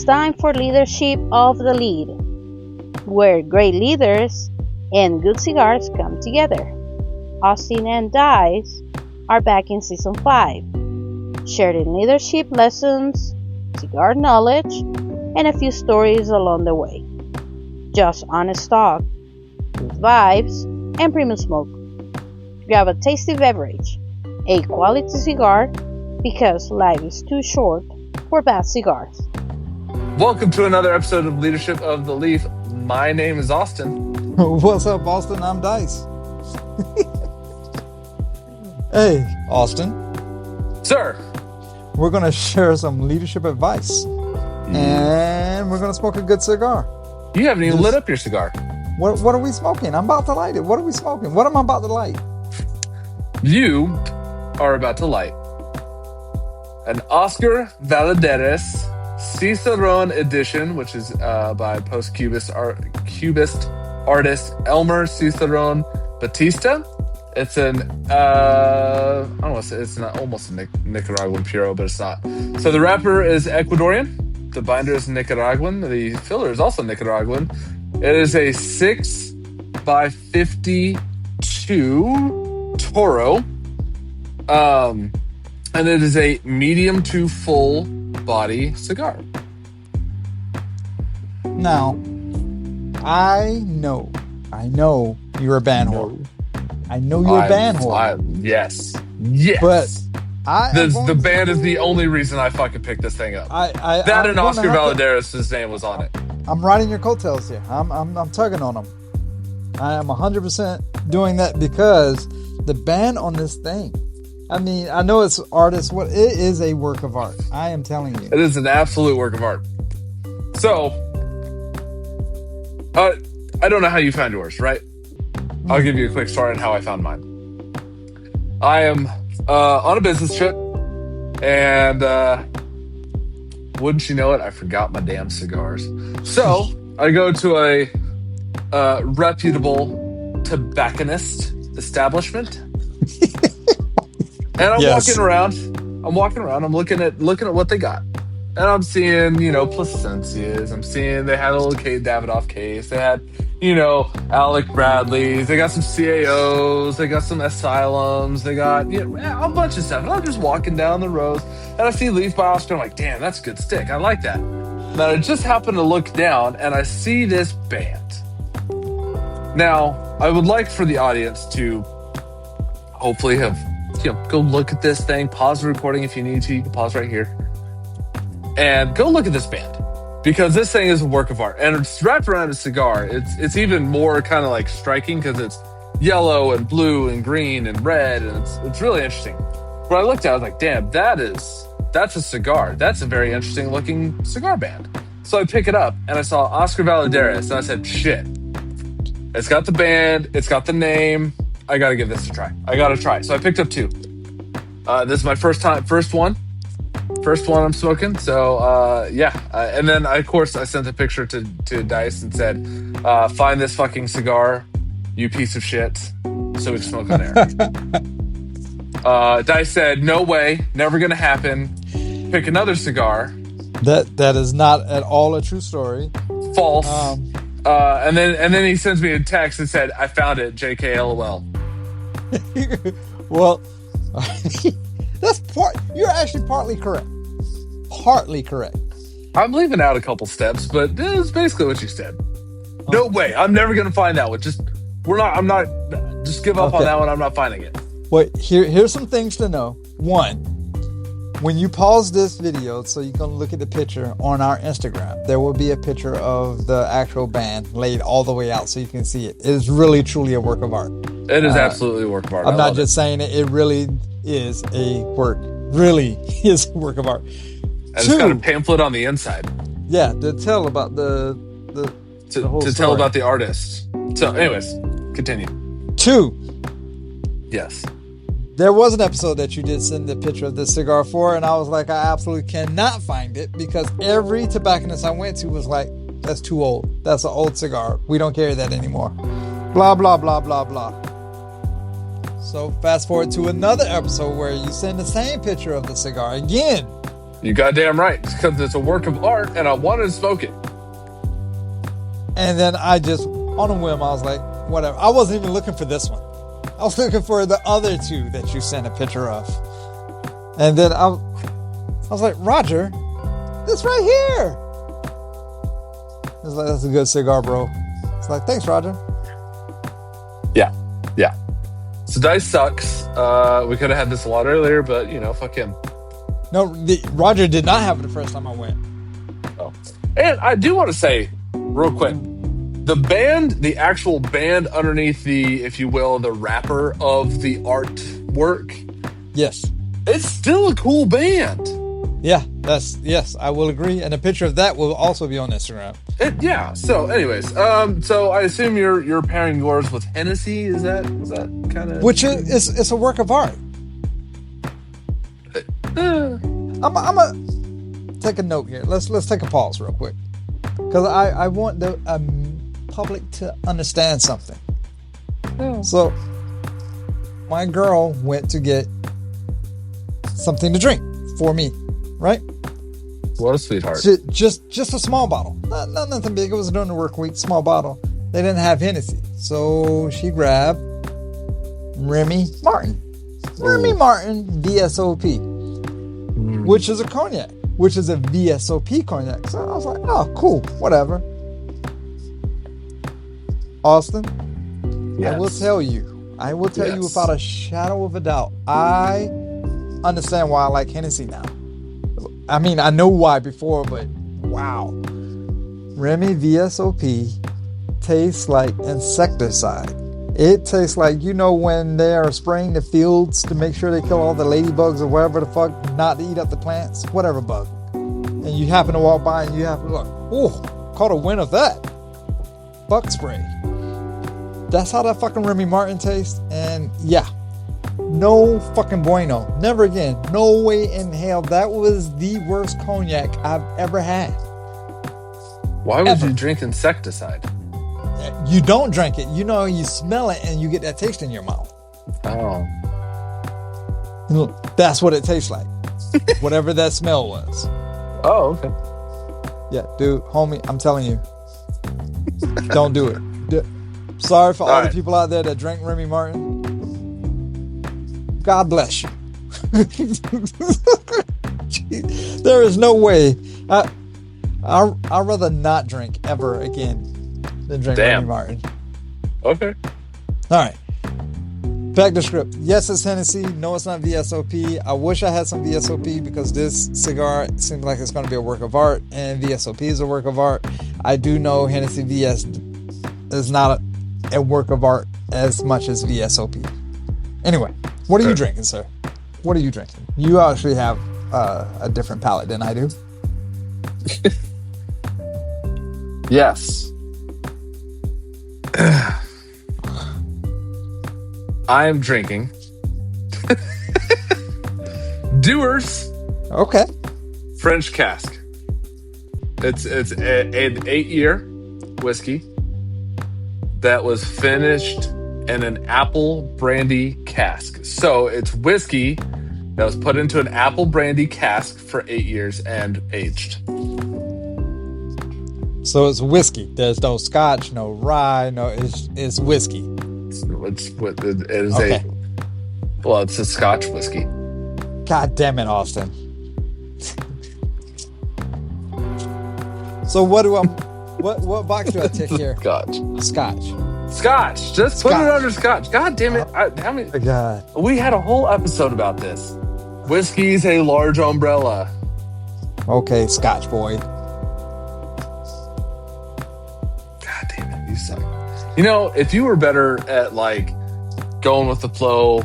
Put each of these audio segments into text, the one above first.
It's time for Leadership of the Lead, where great leaders and good cigars come together. Austin and Dice are back in Season 5, sharing leadership lessons, cigar knowledge, and a few stories along the way. Just honest talk, good vibes, and premium smoke. Grab a tasty beverage, a quality cigar, because life is too short for bad cigars. Welcome to another episode of Leadership of the Leaf. My name is Austin. What's up, Austin? I'm Dice. Hey, Austin. Sir. We're going to share some leadership advice. And we're going to smoke a good cigar. You haven't even lit up your cigar. What are we smoking? I'm about to light it. What are we smoking? What am I about to light? You are about to light an Oscar Valladares Cicerone edition, which is by post-cubist artist Elmer Cicerone Batista. It's an I don't want to say it's not almost a Nicaraguan Puro, but it's not. So the wrapper is Ecuadorian, the binder is Nicaraguan, the filler is also Nicaraguan. It is a 6x52 Toro, and it is a medium to full body cigar. Now, I know you're a band whore. I know you're a band whore. Yes. But the band is the only reason I fucking picked this thing up. That and Oscar Valladares' name was on it. I'm riding your coattails here. I'm tugging on them. I am 100% doing that because the band on this thing. I mean, I know it's artist. It is a work of art. I am telling you. It is an absolute work of art. So, I don't know how you found yours, right? I'll give you a quick story on how I found mine. I am on a business trip, and wouldn't you know it, I forgot my damn cigars. So I go to a reputable tobacconist establishment, and I'm walking around. I'm looking at what they got. And I'm seeing, Placencias. I'm seeing they had a little Kate Davidoff case. They had, Alec Bradley's. They got some CAOs. They got some Asylums. They got a bunch of stuff. And I'm just walking down the rows, and I see Leaf by Oscar. I'm like, damn, that's a good stick. I like that. And I just happen to look down, and I see this band. Now, I would like for the audience to hopefully have, go look at this thing. Pause the recording if you need to. You can pause right here. And go look at this band, because this thing is a work of art, and it's wrapped around a cigar. It's even more kind of like striking because it's yellow and blue and green and red, and it's really interesting. When I looked at it, I was like, damn, that's a cigar. That's a very interesting looking cigar band. So I pick it up, and I saw Oscar Valladares, and I said, shit, it's got the band, it's got the name. I got to give this a try. So I picked up two. This is my first one I'm smoking. So, and then, of course, I sent a picture to Dice and said, find this fucking cigar, you piece of shit, so we can smoke on air. Dice said, no way, never gonna happen. Pick another cigar. That is not at all a true story. False. And then he sends me a text and said, I found it, JK LOL. Well, you're actually partly correct. I'm leaving out a couple steps, but this is basically what you said. No way. I'm never going to find that one. Just give up on that one. I'm not finding it. Well, here's some things to know. One, when you pause this video, so you can look at the picture on our Instagram, there will be a picture of the actual band laid all the way out so you can see it. It is really, truly a work of art. It is absolutely a work of art. I'm not just saying it. It really is a work. Really is a work of art. And it's got a pamphlet on the inside. Yeah, to tell about the whole story. Tell about the artist. So, anyways, continue. 2. Yes. There was an episode that you did send the picture of this cigar for, and I was like, I absolutely cannot find it, because every tobacconist I went to was like, that's too old. That's an old cigar. We don't carry that anymore. Blah, blah, blah, blah, blah. So fast forward to another episode where you send the same picture of the cigar again. You goddamn right. Because it's a work of art, and I wanted to smoke it. And then I just, on a whim, I was like, whatever. I wasn't even looking for this one. I was looking for the other two that you sent a picture of. And then I was like, Roger, this right here. It's like, that's a good cigar, bro. It's like, thanks, Roger. Yeah. So Dice sucks. We could have had this a lot earlier, but, fuck him. No, Roger did not have it the first time I went. Oh. And I do want to say, real quick, the actual band underneath the, if you will, the wrapper of the artwork. Yes. It's still a cool band. Yeah, yes, I will agree. And a picture of that will also be on Instagram. So anyways, so I assume you're pairing yours with Hennessy. Is that kind of, which is it's a work of art. I'm gonna take a note here. Let's take a pause real quick, because I want the public to understand something. So my girl went to get something to drink for me, right? What a sweetheart. Just a small bottle, not nothing big. It was during the work week, small bottle. They didn't have Hennessy, so she grabbed Remy Martin VSOP, which is a cognac, which is a VSOP cognac. So I was like, oh, cool, whatever. Austin, yes. I will tell you without a shadow of a doubt, I understand why I like Hennessy now. I mean, I know why before, but wow. Remy VSOP tastes like insecticide. It tastes like, when they are spraying the fields to make sure they kill all the ladybugs or whatever the fuck, not to eat up the plants, whatever bug. And you happen to walk by and you have to look, oh, caught a whiff of that. Bug spray. That's how that fucking Remy Martin tastes. And yeah, no fucking bueno. Never again. No way in hell. That was the worst cognac I've ever had. Why would you drink insecticide? You don't drink it. You smell it and you get that taste in your mouth. Oh. That's what it tastes like. Whatever that smell was. Oh, okay. Yeah, dude, homie, I'm telling you. Don't do it. Sorry for all the people out there that drank Remy Martin. God bless you. There is no way. I'd rather not drink ever again than drink Remy Martin. Okay. All right. Back to script. Yes, it's Hennessy. No, it's not VSOP. I wish I had some VSOP because this cigar seems like it's going to be a work of art, and VSOP is a work of art. I do know Hennessy VS is not a work of art as much as VSOP. Anyway, what are you drinking, sir? What are you drinking? You actually have a different palate than I do. Yes. I am drinking Dewar's Okay. French cask. It's an 8-year whiskey that was finished in an apple brandy cask. So it's whiskey that was put into an apple brandy cask for 8 years and aged. So it's whiskey. There's no scotch, no rye, no. It's whiskey. It's a Scotch whiskey. God damn it, Austin. So what box do I tick here? Scotch. Just put it under Scotch. God damn it. God. We had a whole episode about this. Whiskey's a large umbrella. Okay, Scotch boy. God damn it, you suck. If you were better at going with the flow,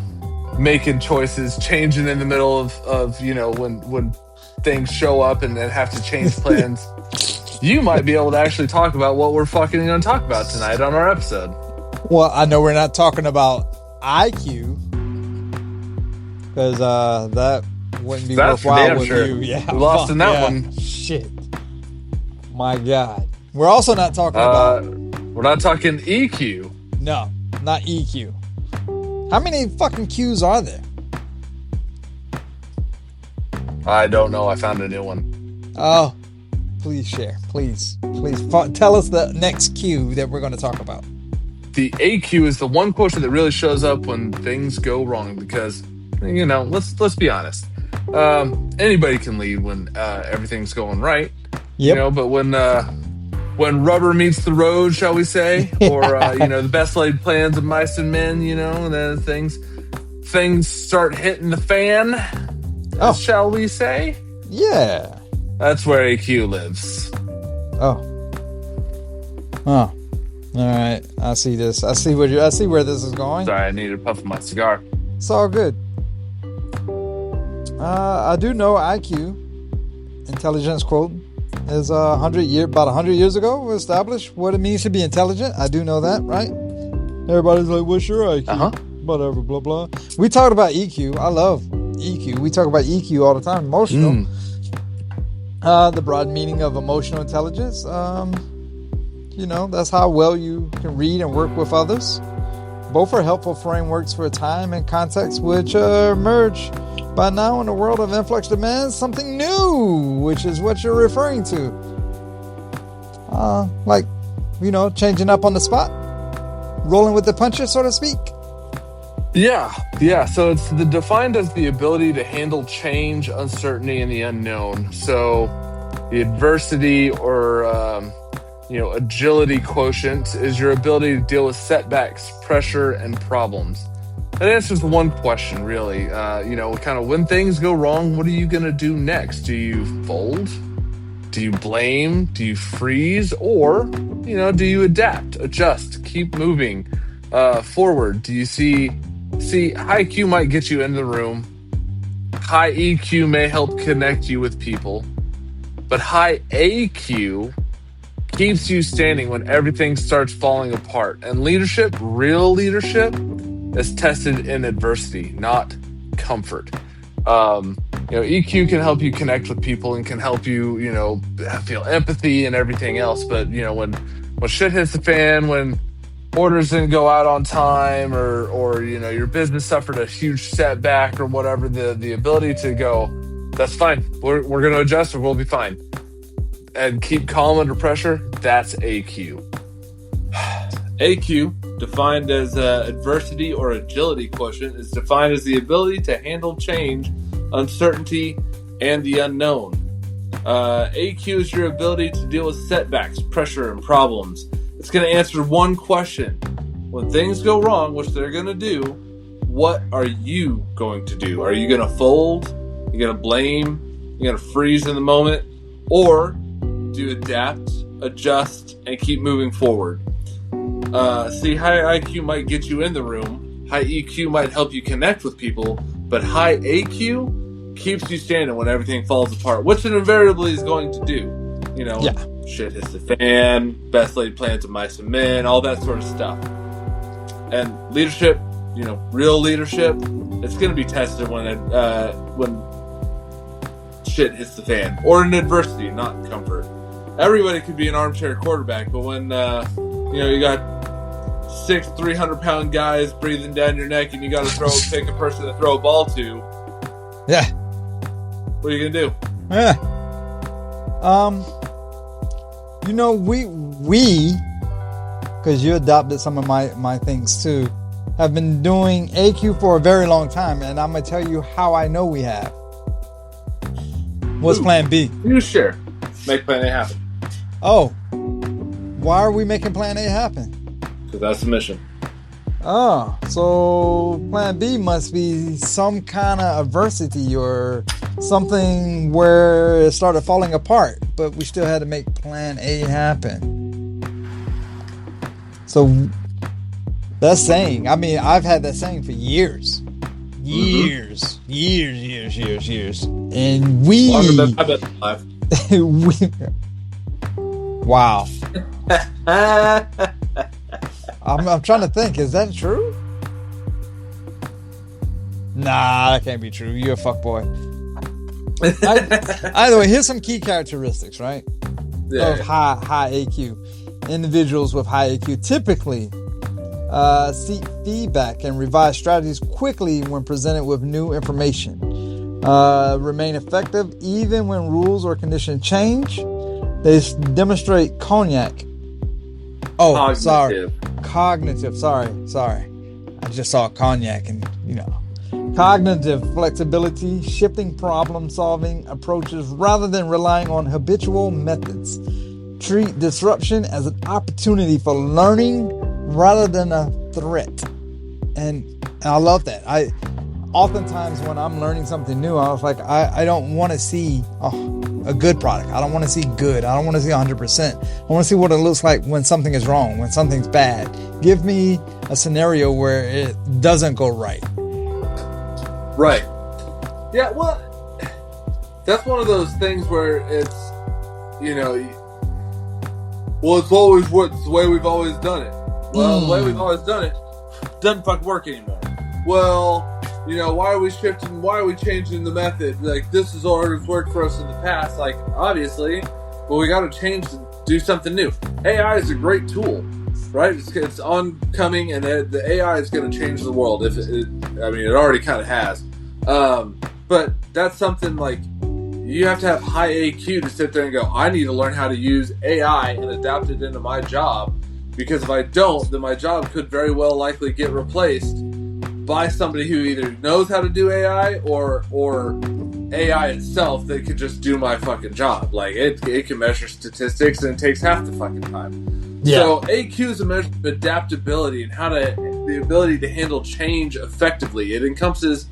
making choices, changing in the middle of when things show up and then have to change plans, you might be able to actually talk about what we're fucking going to talk about tonight on our episode. Well, I know we're not talking about IQ because that wouldn't be worthwhile with sure. you. Yeah, we lost in that one. Shit. My God. We're also not talking about. We're not talking EQ. No, not EQ. How many fucking Qs are there? I don't know. I found a new one. Oh, please share. Please. Tell us the next Q that we're going to talk about. The AQ is the one quotient that really shows up when things go wrong because, let's be honest. Anybody can lead when everything's going right. Yep. But when rubber meets the road, shall we say, or the best laid plans of mice and men, and then things start hitting the fan, shall we say? Yeah. That's where AQ lives. Oh. All right. I see this. I see where this is going. Sorry, I needed a puff of my cigar. It's all good. I do know IQ, intelligence quotient, is about 100 years ago established what it means to be intelligent. I do know that, right? Everybody's like, what's your IQ? Whatever, blah, blah. We talked about EQ. I love EQ. We talk about EQ all the time. Emotional. The broad meaning of emotional intelligence. That's how well you can read and work with others. Both are helpful frameworks for time and context, which emerge by now in the world of influx demands something new, which is what you're referring to. Changing up on the spot, rolling with the punches, so to speak. Yeah. So it's defined as the ability to handle change, uncertainty, and the unknown. So the adversity or agility quotient is your ability to deal with setbacks, pressure, and problems. That answers the one question, really. Kind of when things go wrong, what are you going to do next? Do you fold? Do you blame? Do you freeze? Or, do you adapt, adjust, keep moving forward? Do you see, high Q might get you into the room. High EQ may help connect you with people. But high AQ keeps you standing when everything starts falling apart. And leadership, real leadership, is tested in adversity, not comfort. EQ can help you connect with people and can help you, feel empathy and everything else. But, when shit hits the fan, when orders didn't go out on time or your business suffered a huge setback or whatever, the ability to go, that's fine. We're going to adjust or we'll be fine. And keep calm under pressure, that's AQ. AQ, defined as adversity or agility quotient, is defined as the ability to handle change, uncertainty, and the unknown. AQ is your ability to deal with setbacks, pressure, and problems. It's going to answer one question. When things go wrong, which they're going to do, what are you going to do? Are you going to fold? Are you going to blame? Are you going to freeze in the moment? Or do you adapt, adjust, and keep moving forward? High IQ might get you in the room. High EQ might help you connect with people. But high AQ keeps you standing when everything falls apart, which it invariably is going to do. Shit hits the fan, best laid plans of mice and men, all that sort of stuff. And leadership, real leadership, it's going to be tested when shit hits the fan, or in adversity, not in comfort. Everybody could be an armchair quarterback, but when you got 6 300-pound guys breathing down your neck, and you got to pick a person to throw a ball to. Yeah. What are you gonna do? Yeah. We, because you adopted some of my things too, have been doing AQ for a very long time, and I'm gonna tell you how I know we have. What's Plan B? You share. Make Plan A happen. Oh, why are we making Plan A happen? Because that's the mission. Oh, so Plan B must be some kind of adversity or something where it started falling apart, but we still had to make Plan A happen. So that saying, I've had that saying for years. Years. And we... Longer than I've been alive. Wow. I'm trying to think. Is that true? Nah, that can't be true. You're a fuckboy. Either way, here's some key characteristics, right? Yeah. Of high AQ. Individuals with high AQ typically seek feedback and revise strategies quickly when presented with new information. Remain effective even when rules or conditions change. They demonstrate cognitive. Cognitive. Sorry. I just saw cognac and, cognitive flexibility, shifting problem-solving approaches rather than relying on habitual methods. Treat disruption as an opportunity for learning rather than a threat. And I love that. Oftentimes when I'm learning something new, I was like, I don't want to see a good product. I don't want to see good. I don't want to see 100%. I want to see what it looks like when something is wrong, when something's bad. Give me a scenario where it doesn't go right. Right. Yeah, well, that's one of those things where it's, it's always the way we've always done it. Well, the way we've always done it doesn't fucking work anymore. Well, why are we shifting? Why are we changing the method? Like, this has always worked for us in the past. Like, obviously, we got to change and do something new. AI is a great tool, right? It's oncoming, and the AI is going to change the world. It already kind of has. But that's something like you have to have high AQ to sit there and go, I need to learn how to use AI and adapt it into my job, because if I don't, then my job could very well likely get replaced by somebody who either knows how to do AI or AI itself that could just do my fucking job. Like, it can measure statistics and it takes half the fucking time. Yeah. So AQ is a measure of adaptability and the ability to handle change effectively. It encompasses,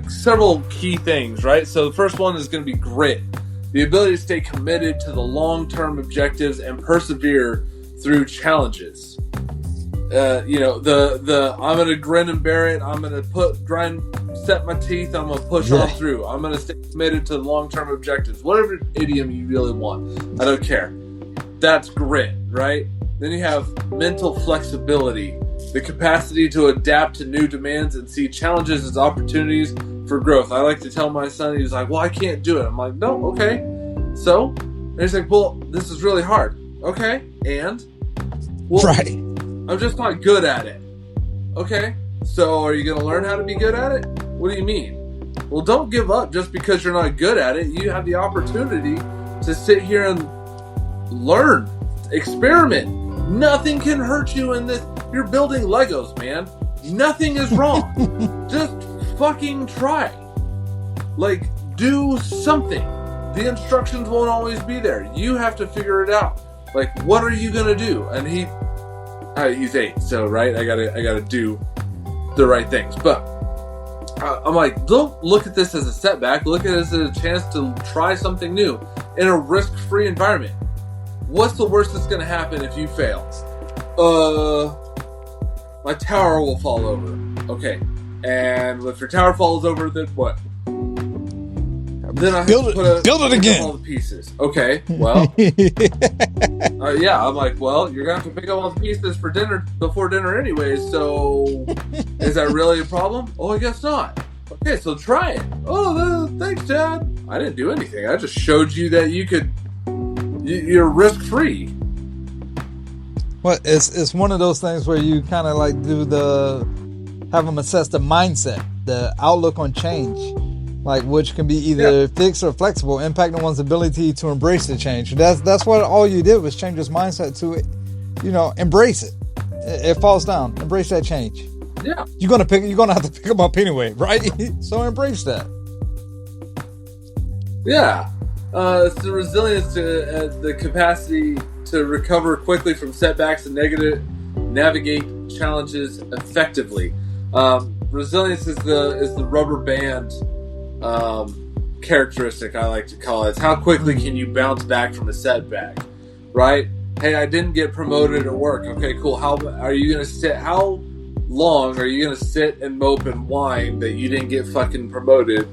several key things, right? So the first one is going to be grit. The ability to stay committed to the long-term objectives and persevere through challenges. I'm going to grin and bear it. I'm going to set my teeth. I'm going to push on through. I'm going to stay committed to the long-term objectives. Whatever idiom you really want. I don't care. That's grit, right? Then you have mental flexibility, the capacity to adapt to new demands and see challenges as opportunities for growth. I like to tell my son, he's like, well, I can't do it. I'm like, no, okay. So? And he's like, well, this is really hard. Okay, and? Well, right. I'm just not good at it. Okay, so are you going to learn how to be good at it? What do you mean? Well, don't give up just because you're not good at it. You have the opportunity to sit here and learn, experiment. Nothing can hurt you in this. You're building Legos, man. Nothing is wrong. Just fucking try. Like, do something. The instructions won't always be there. You have to figure it out. Like, what are you gonna do? And he's 8, so right, I gotta do the right things. But I'm like, don't look at this as a setback. Look at it as a chance to try something new in a risk-free environment. What's the worst that's gonna happen if you fail? My tower will fall over. Okay, and if your tower falls over, then what? Then I have to build it again. All the pieces. Okay, well, yeah. I'm like, well, you're gonna have to pick up all the pieces for dinner before dinner, anyways. So, is that really a problem? Oh, I guess not. Okay, so try it. Oh, thanks, Dad. I didn't do anything. I just showed you that you could. You're risk free. Well, it's one of those things where you kind of like have them assess the mindset, the outlook on change, like which can be either fixed or flexible, impacting one's ability to embrace the change. That's what all you did was change his mindset to it, embrace it. It falls down. Embrace that change. Yeah, you're gonna have to pick them up anyway, right? So embrace that. Yeah, it's the resilience to the capacity to recover quickly from setbacks and navigate challenges effectively. Resilience is the rubber band characteristic, I like to call it. It's how quickly can you bounce back from a setback, right? Hey, I didn't get promoted at work. Okay, cool. How long are you gonna sit and mope and whine that you didn't get fucking promoted?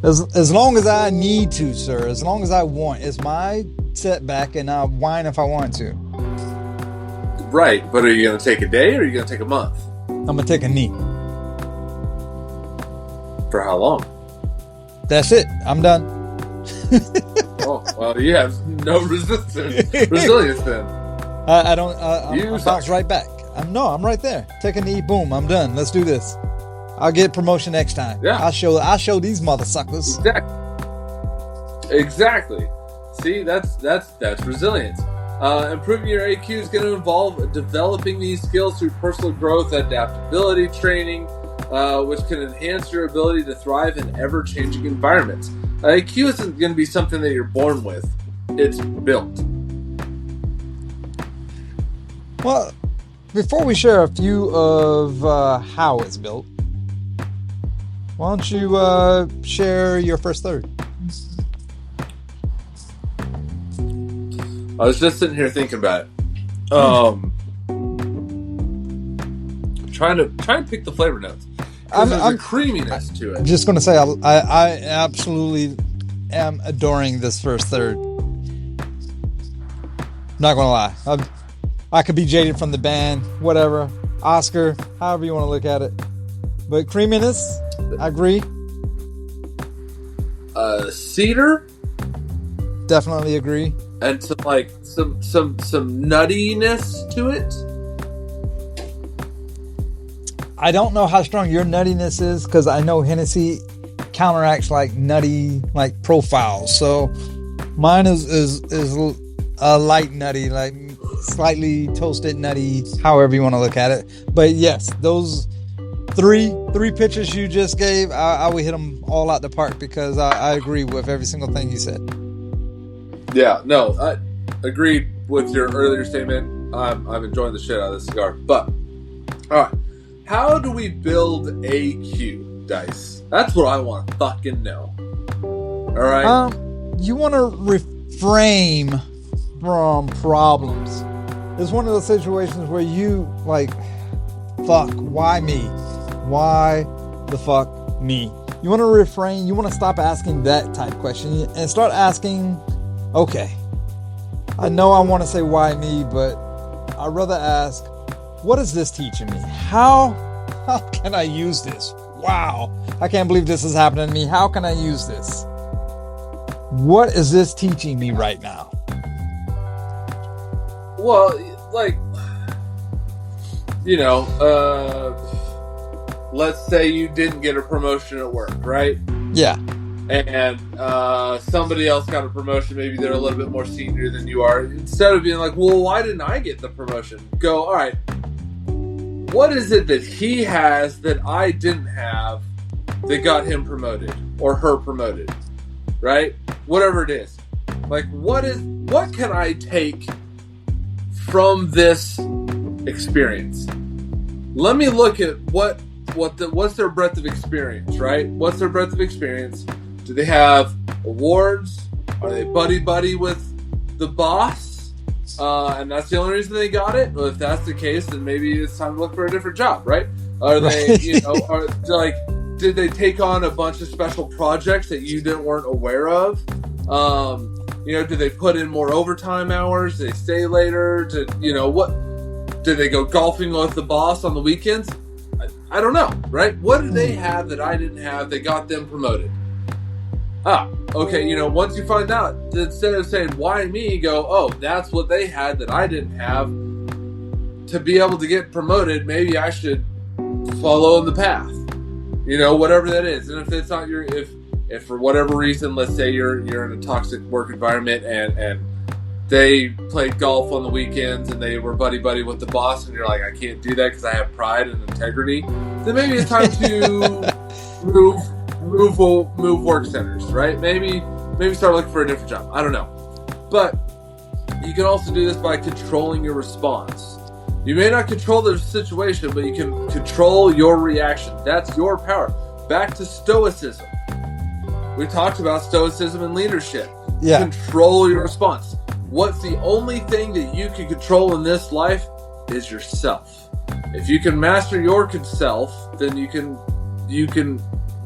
As long as I need to, sir. As long as I want. It's my setback, and I'll whine if I want to. Right, but are you going to take a day or are you going to take a month? I'm going to take a knee. For how long? That's it. I'm done. Oh, well, you have no resilience then. I don't. I bounce right back. I'm right there. Take a knee. Boom. I'm done. Let's do this. I'll get promotion next time. Yeah. I'll show these mother suckers. Exactly. See, that's resilience. Improving your AQ is going to involve developing these skills through personal growth, adaptability training, which can enhance your ability to thrive in ever-changing environments. AQ isn't going to be something that you're born with. It's built. Well, before we share a few of how it's built, why don't you share your first third? I was just sitting here thinking about it. Trying to pick the flavor notes. There's a creaminess to it. I'm just going to say I absolutely am adoring this first third. Not going to lie. I could be jaded from the band, whatever. Oscar, however you want to look at it. But creaminess, I agree. Cedar, definitely agree. And some nuttiness to it. I don't know how strong your nuttiness is because I know Hennessy counteracts like nutty like profiles. So mine is a light nutty, like slightly toasted nutty, however you want to look at it. But yes, those three pictures you just gave, I would hit them all out the park because I agree with every single thing you said. Yeah, no, I agreed with your earlier statement. I'm enjoying the shit out of this cigar. But, all right, how do we build AQ, Dice? That's what I want to fucking know. All right? You want to reframe from problems. It's one of those situations where you, like, fuck, why me? Why the fuck me? You want to refrain, you want to stop asking that type question and start asking, okay, I know I want to say why me, but I'd rather ask, what is this teaching me? How can I use this? Wow, I can't believe this is happening to me. How can I use this? What is this teaching me right now? Well, like, you know, let's say you didn't get a promotion at work, right? Yeah. And somebody else got a promotion. Maybe they're a little bit more senior than you are. Instead of being like, well, why didn't I get the promotion? Go, all right, what is it that he has that I didn't have that got him promoted or her promoted, right? Whatever it is. Like, what can I take from this experience? Let me look at what's their breadth of experience, right? What's their breadth of experience? Do they have awards? Are they buddy with the boss? And that's the only reason they got it? Well, if that's the case, then maybe it's time to look for a different job, right? Are they, did they take on a bunch of special projects that you weren't aware of? Do they put in more overtime hours? Do they stay later? Did they go golfing with the boss on the weekends? I don't know, right? What did they have that I didn't have that got them promoted? Okay, once you find out, instead of saying, why me, go, oh, that's what they had that I didn't have. To be able to get promoted, maybe I should follow in the path. Whatever that is. And if it's not if for whatever reason, let's say you're in a toxic work environment and they played golf on the weekends and they were buddy with the boss and you're like, I can't do that because I have pride and integrity, then maybe it's time to move work centers, right? Maybe start looking for a different job. I don't know. But you can also do this by controlling your response. You may not control the situation, but you can control your reaction. That's your power. Back to stoicism. We talked about stoicism and leadership. Yeah. Control your response. What's the only thing that you can control in this life is yourself. If you can master your self, then you can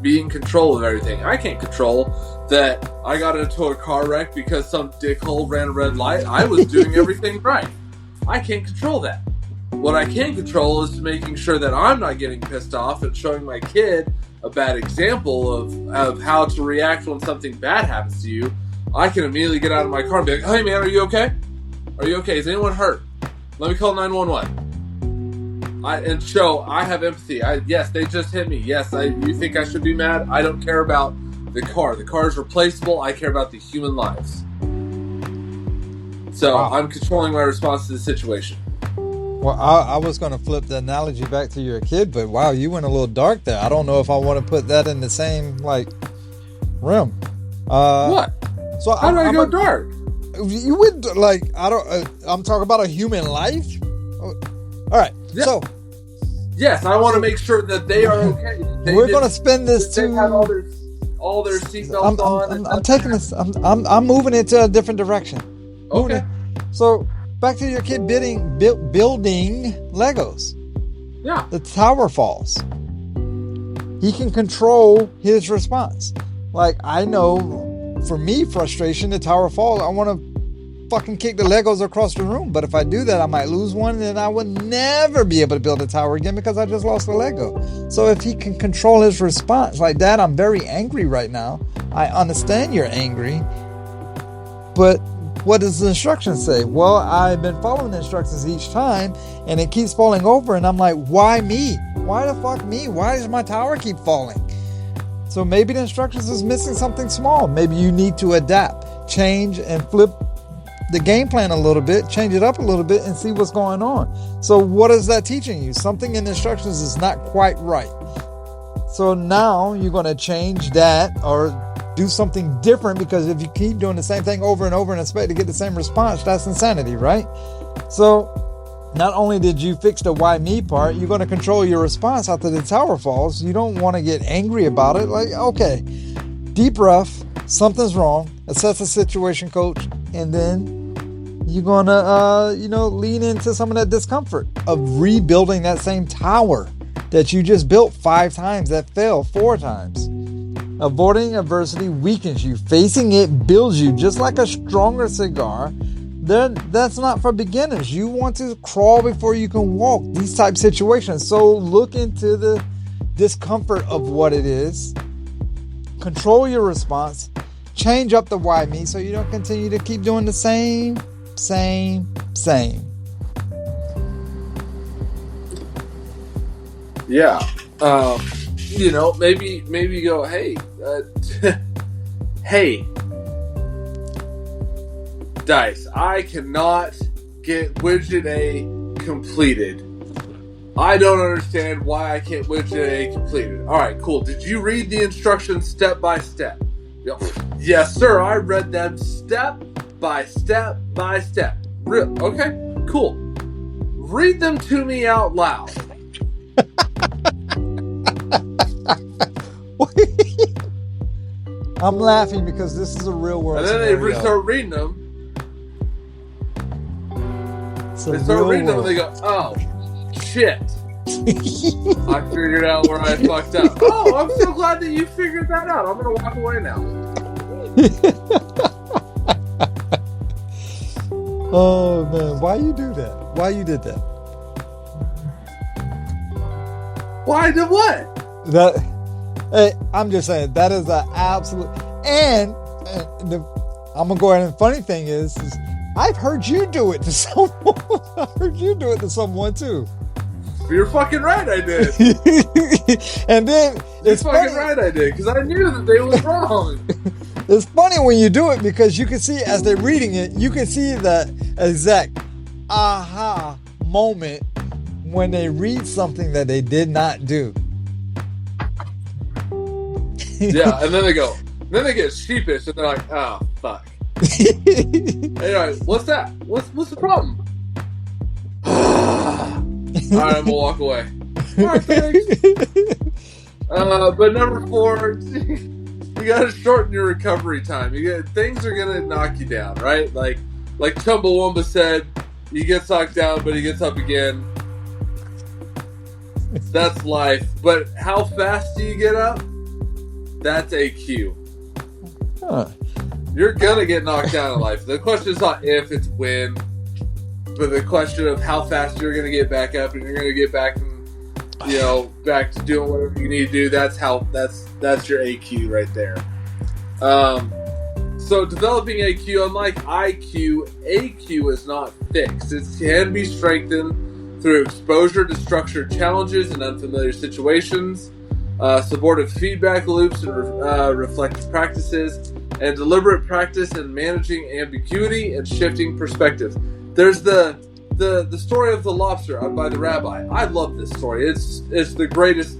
be in control of everything. I can't control that I got into a car wreck because some dickhole ran a red light. I was doing everything right. I can't control that. What I can control is making sure that I'm not getting pissed off and showing my kid a bad example of how to react when something bad happens to you. I can immediately get out of my car and be like, hey man, are you okay? Are you okay? Is anyone hurt? Let me call 911. I have empathy. Yes, they just hit me. Yes, you think I should be mad? I don't care about the car. The car is replaceable. I care about the human lives. So Wow. I'm controlling my response to the situation. Well, I was going to flip the analogy back to your kid, but wow, you went a little dark there. I don't know if I want to put that in the same realm. What? So How do I go dark? You would I'm talking about a human life. All right. Yeah. So yes, I want to make sure that they are okay. We're going to spend this they had all their seatbelts on. I'm taking this. I'm moving it to a different direction. Okay. So back to your kid building Legos. Yeah. The tower falls. He can control his response. Like, I know, for me, frustration, the tower falls. I want to fucking kick the Legos across the room. But if I do that, I might lose one, and I would never be able to build a tower again because I just lost a Lego. So if he can control his response, like, Dad, I'm very angry right now. I understand you're angry. But what does the instructions say? Well, I've been following the instructions each time, and it keeps falling over, and I'm like, why me? Why the fuck me? Why does my tower keep falling? So maybe the instructions is missing something small. Maybe you need to adapt, change, and flip the game plan a little bit, change it up a little bit, and see what's going on. So what is that teaching you? Something in the instructions is not quite right. So now you're going to change that or do something different, because if you keep doing the same thing over and over and expect to get the same response, that's insanity, right? So not only did you fix the why me part, you're going to control your response after the tower falls. You don't want to get angry about it. Like, okay, deep breath, something's wrong, assess the situation, coach, and then you're going to, lean into some of that discomfort of rebuilding that same tower that you just built 5 times that failed 4 times. Avoiding adversity weakens you. Facing it builds you, just like a stronger cigar. That's not for beginners. You want to crawl before you can walk. These type of situations. So look into the discomfort of what it is. Control your response. Change up the why me so you don't continue to keep doing the same. Yeah. Maybe go, hey, hey, Dice, I cannot get widget A completed. I don't understand why I can't widget A completed. All right, cool. Did you read the instructions step by step? Yes, sir. I read them step by step by step. Okay, cool. Read them to me out loud. I'm laughing because this is a real world And then scenario. they start reading them. They start reading them and they go, oh, shit. I figured out where I fucked up. Oh, I'm so glad that you figured that out. I'm going to walk away now. Oh, man. Why you do that? Why you did that? Why did what? Hey, I'm just saying, that is an absolute... And I'm going to go ahead, and the funny thing is I've heard you do it to someone. I've heard you do it to someone, too. You're fucking right, I did. And then You're fucking right, I did, because I knew that they was wrong. It's funny when you do it, because you can see, as they're reading it, you can see the exact aha moment when they read something that they did not do. Yeah, and then they get sheepish, and they're like, oh, fuck. Anyway, what's that? What's the problem? Alright, I'm gonna walk away. Alright, thanks. But number 4, you gotta shorten your recovery time. Things are gonna knock you down, right? Like Chumbawamba said, he gets knocked down, but he gets up again. That's life. But how fast do you get up? That's AQ. Huh. You're gonna get knocked down in life. The question is not if, it's when. But the question of how fast you're gonna get back up and you're gonna get back and, back to doing whatever you need to do. That's your AQ right there. So developing AQ, unlike IQ, AQ is not fixed. It can be strengthened through exposure to structured challenges and unfamiliar situations, supportive feedback loops and reflective practices, and deliberate practice in managing ambiguity and shifting perspectives. There's the story of the lobster by the rabbi. I love this story. It's the greatest,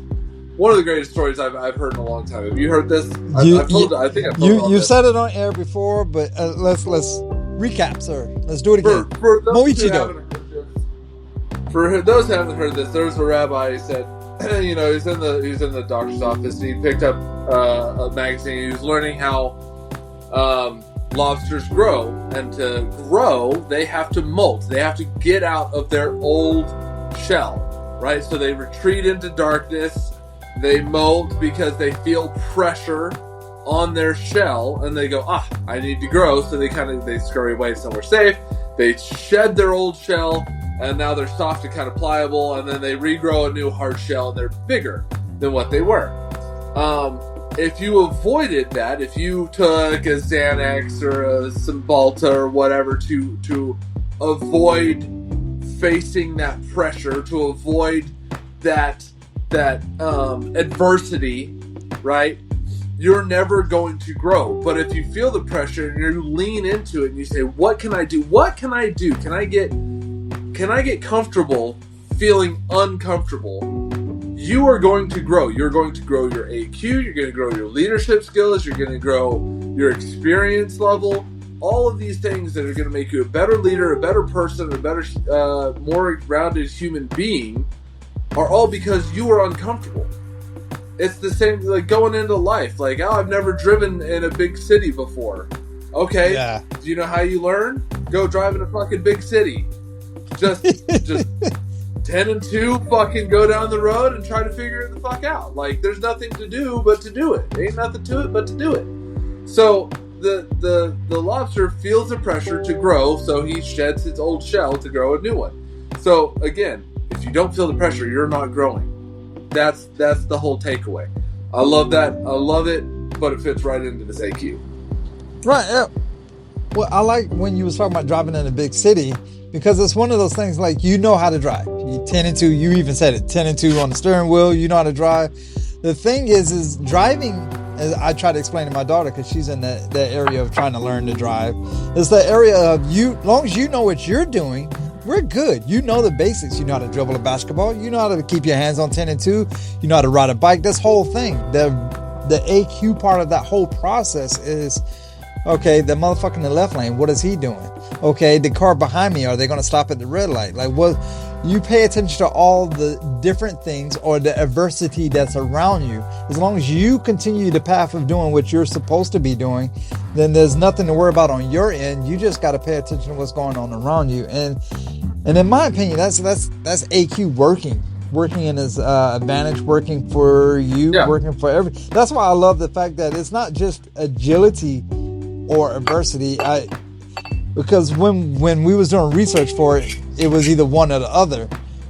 one of the greatest stories I've heard in a long time. Have you heard this? I've told it. You said it on air before, but let's recap, sir. Let's do it again. For those who haven't heard this, there was a rabbi who said, he's in the doctor's office, and he picked up a magazine. He was learning how lobsters grow, and to grow, they have to molt. They have to get out of their old shell, right? So they retreat into darkness. They molt because they feel pressure on their shell, and they go, I need to grow. So they scurry away somewhere safe. They shed their old shell, and now they're soft and kind of pliable, and then they regrow a new hard shell, and they're bigger than what they were. If you avoided that, if you took a Xanax or a Cymbalta or whatever to avoid facing that pressure, to avoid that adversity, right? You're never going to grow. But if you feel the pressure and you lean into it and you say, what can I do? What can I do? Can I get comfortable feeling uncomfortable? You are going to grow. You're going to grow your AQ. You're going to grow your leadership skills. You're going to grow your experience level. All of these things that are going to make you a better leader, a better person, a better, more rounded human being are all because you are uncomfortable. It's the same, like going into life. Like, I've never driven in a big city before. Okay. Yeah. Do you know how you learn? Go drive in a fucking big city. Just 10 and 2 fucking go down the road and try to figure it the fuck out. Like, there's nothing to do but to do it. There ain't nothing to it but to do it. So the lobster feels the pressure to grow, so he sheds his old shell to grow a new one. So again, if you don't feel the pressure, you're not growing. That's the whole takeaway. I love that. I love it, but it fits right into this AQ. Right. Yeah. Well, I like when you was talking about driving in a big city, because it's one of those things, like, you know how to drive. You 10 and 2, you even said it, 10 and 2 on the steering wheel, you know how to drive. The thing is driving, as I try to explain to my daughter, because she's in that area of trying to learn to drive, is the area of as long as you know what you're doing, we're good. You know the basics. You know how to dribble a basketball. You know how to keep your hands on 10 and 2. You know how to ride a bike. This whole thing, the AQ part of that whole process is, okay, the motherfucker in the left lane, what is he doing? Okay, the car behind me, are they going to stop at the red light? Like, what? You pay attention to all the different things or the adversity that's around you. As long as you continue the path of doing what you're supposed to be doing, then there's nothing to worry about on your end. You just got to pay attention to what's going on around you. And in my opinion, that's AQ working in his advantage, working for you, working for that's why I love the fact that it's not just agility or adversity. Because when we was doing research for it, it was either one or the other.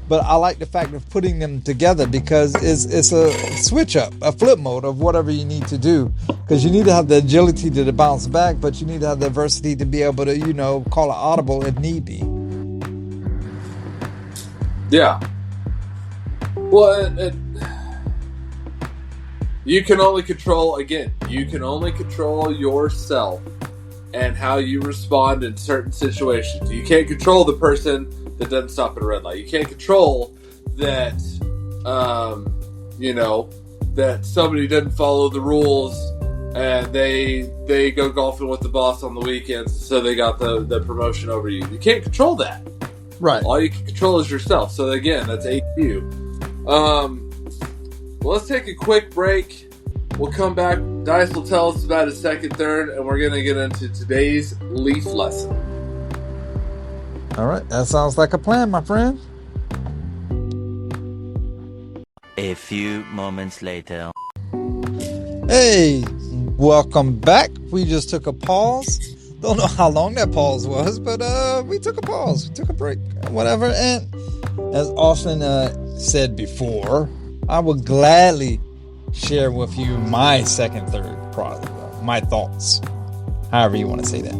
But I like the fact of putting them together, because it's a switch up, a flip mode of whatever you need to do. Because you need to have the agility to bounce back, but you need to have the adversity to be able to, call it audible if need be. Yeah. Well, you can only control yourself and how you respond in certain situations. You can't control the person that doesn't stop at a red light. You can't control that, that somebody doesn't follow the rules and they go golfing with the boss on the weekends, so they got the promotion over you. You can't control that. Right. All you can control is yourself. So again, that's AQ. Well, let's take a quick break. We'll come back. Dice will tell us about his second, third, and we're going to get into today's leaf lesson. All right. That sounds like a plan, my friend. A few moments later. Hey, welcome back. We just took a pause. Don't know how long that pause was, but we took a pause. We took a break, whatever. And as Austin said before, I would gladly share with you my second, third product, my thoughts, however you want to say that.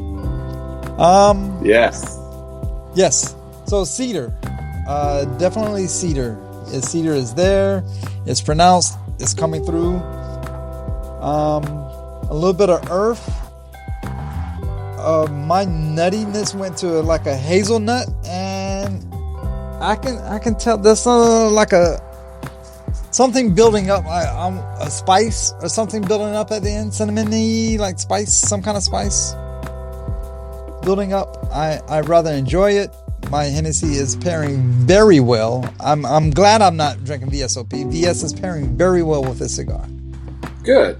Yes. So cedar, Definitely cedar. Cedar is there. It's pronounced. It's coming through. A little bit of earth. My nuttiness went to like a hazelnut, and I can tell there's like something building up. A spice or something building up at the end, cinnamony like spice, some kind of spice building up. I rather enjoy it. My Hennessy is pairing very well. I'm glad I'm not drinking VSOP. VS is pairing very well with this cigar. Good.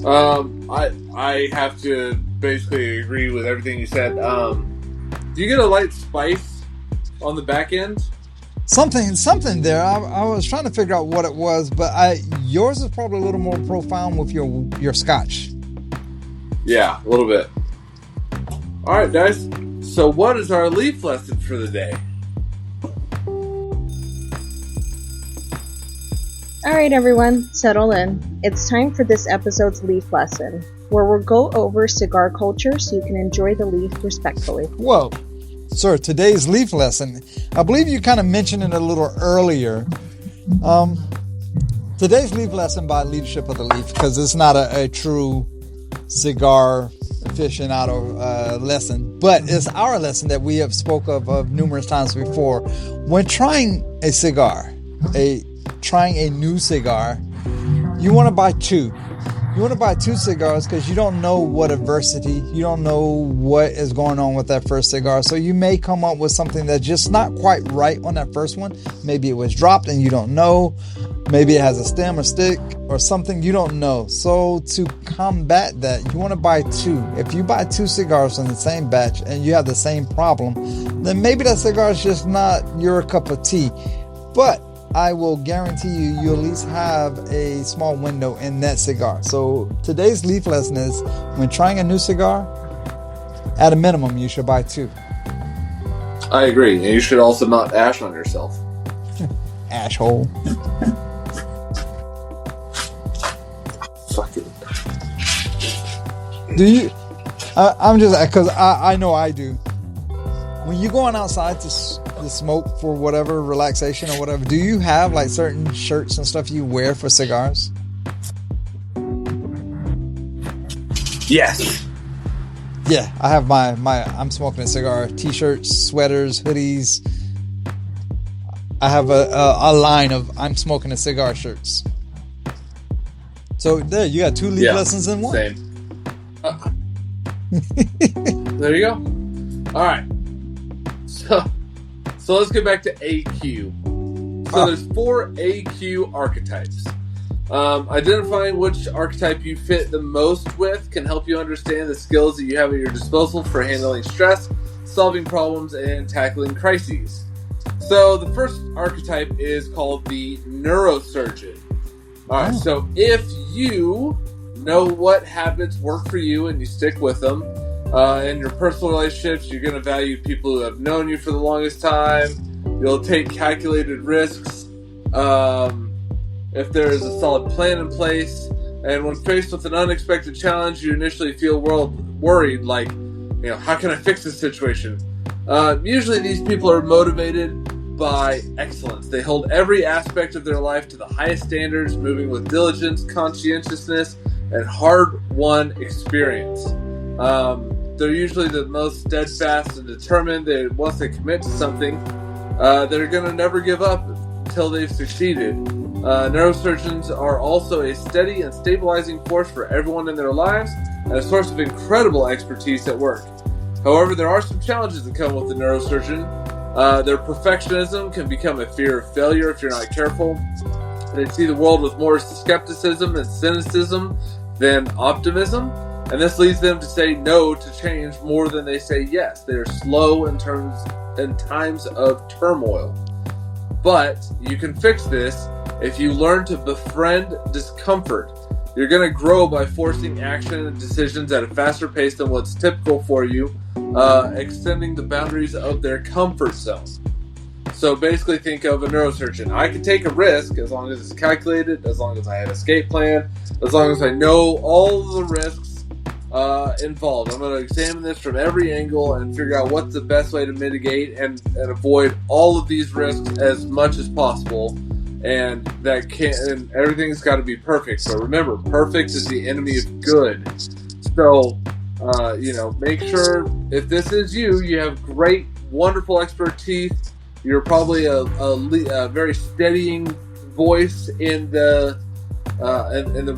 I have to basically agree with everything you said. Do you get a light spice on the back end? Something there. I was trying to figure out what it was, but yours is probably a little more profound with your Scotch. Yeah, a little bit. All right, guys. So what is our leaf lesson for the day? All right, everyone, settle in. It's time for this episode's leaf lesson, where we'll go over cigar culture so you can enjoy the leaf respectfully. Whoa. Sir, today's leaf lesson, I believe you kind of mentioned it a little earlier. Today's leaf lesson by Leadership of the Leaf, because it's not a true cigar aficionado lesson, but it's our lesson that we have spoke of numerous times before. When trying a cigar, trying a new cigar, you want to buy two. You want to buy two cigars because you don't know what adversity, you don't know what is going on with that first cigar. So you may come up with something that's just not quite right on that first one. Maybe it was dropped and you don't know. Maybe it has a stem or stick or something you don't know. So to combat that, you want to buy two. If you buy two cigars from the same batch and you have the same problem, then maybe that cigar is just not your cup of tea. But I will guarantee you at least have a small window in that cigar. So today's leaf lesson is, when trying a new cigar, at a minimum, you should buy two. I agree. And you should also not ash on yourself. Asshole. Fuck it. Do you? I'm just, because I know I do. When you're going outside to smoke for whatever relaxation or whatever, do you have like certain shirts and stuff you wear for cigars? Yes. Yeah, I have my I'm smoking a cigar t-shirts, sweaters, hoodies. I have a line of I'm smoking a cigar shirts. So there, you got two leaf lessons in one. Same. There you go. All right. So let's get back to AQ. So there's 4 AQ archetypes. Identifying which archetype you fit the most with can help you understand the skills that you have at your disposal for handling stress, solving problems, and tackling crises. So the first archetype is called the neurosurgeon. Alright, so if you know what habits work for you and you stick with them, in your personal relationships, you're going to value people who have known you for the longest time. You'll take calculated risks if there is a solid plan in place. And when faced with an unexpected challenge, you initially feel worried, like, how can I fix this situation? Usually these people are motivated by excellence. They hold every aspect of their life to the highest standards, moving with diligence, conscientiousness, and hard-won experience. They're usually the most steadfast and determined. Once they commit to something, they're going to never give up until they've succeeded. Neurosurgeons are also a steady and stabilizing force for everyone in their lives and a source of incredible expertise at work. However, there are some challenges that come with the neurosurgeon. Their perfectionism can become a fear of failure if you're not careful. They see the world with more skepticism and cynicism than optimism. And this leads them to say no to change more than they say yes. They are slow in times of turmoil. But you can fix this if you learn to befriend discomfort. You're going to grow by forcing action and decisions at a faster pace than what's typical for you, extending the boundaries of their comfort zone. So basically think of a neurosurgeon. I can take a risk as long as it's calculated, as long as I have an escape plan, as long as I know all the risks. involved. I'm going to examine this from every angle and figure out what's the best way to mitigate and avoid all of these risks as much as possible. And and everything's got to be perfect. But remember, perfect is the enemy of good. So, make sure if this is you, you have great, wonderful expertise. You're probably a very steadying voice in the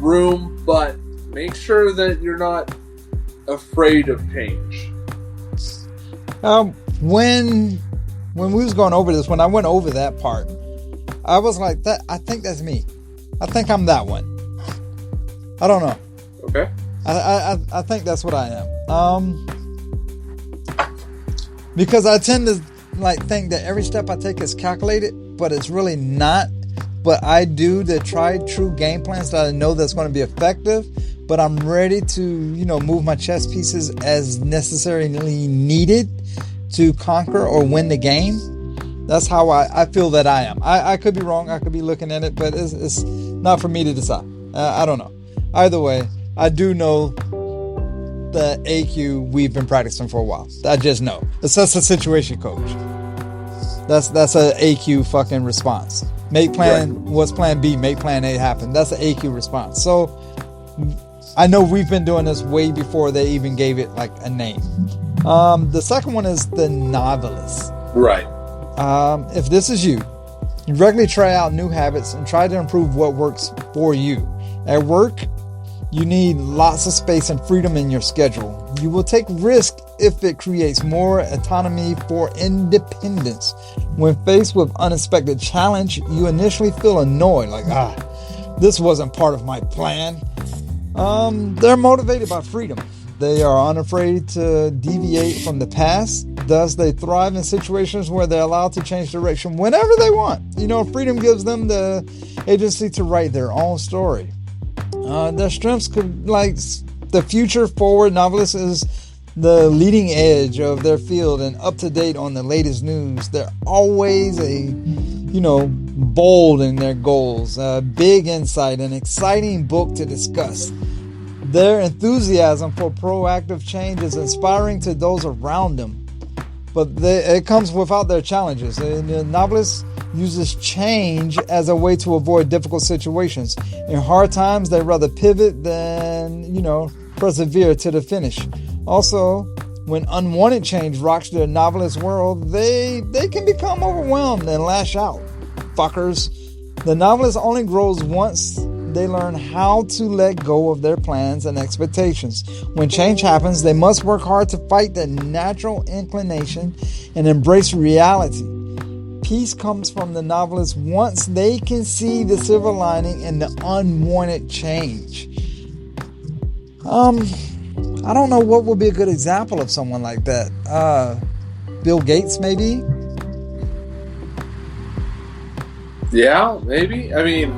room, but make sure that you're not afraid of change. When we was going over this, when I went over that part, I was like, that. I think that's me. I think I'm that one. I don't know. Okay. I think that's what I am. Because I tend to think that every step I take is calculated, but it's really not. But I do the tried true game plans that I know that's going to be effective. But I'm ready to, move my chess pieces as necessarily needed to conquer or win the game. That's how I feel that I am. I could be wrong. I could be looking at it, but it's not for me to decide. I don't know. Either way, I do know the AQ we've been practicing for a while. I just know. It's just a situation coach. That's a AQ fucking response. Make plan. Right. What's plan B? Make plan A happen. That's an AQ response. So I know we've been doing this way before they even gave it a name. The second one is the novelist. Right. If this is you regularly try out new habits and try to improve what works for you. At work, you need lots of space and freedom in your schedule. You will take risk if it creates more autonomy for independence. When faced with unexpected challenge, you initially feel annoyed, this wasn't part of my plan. They're motivated by freedom. They are unafraid to deviate from the past. Thus, they thrive in situations where they're allowed to change direction whenever they want. Freedom gives them the agency to write their own story. Their strengths could, the future forward novelist is the leading edge of their field and up to date on the latest news. They're always bold in their goals, big insight, an exciting book to discuss. Their enthusiasm for proactive change is inspiring to those around them, but it comes without their challenges. The novelist uses change as a way to avoid difficult situations. In hard times, they rather pivot than, persevere to the finish. Also, when unwanted change rocks their novelist world, they can become overwhelmed and lash out. Fuckers. The novelist only grows once they learn how to let go of their plans and expectations. When change happens, they must work hard to fight their natural inclination and embrace reality. Peace comes from the novelist once they can see the silver lining in the unwanted change. I don't know what would be a good example of someone like that. Bill Gates, maybe? Yeah, maybe. I mean,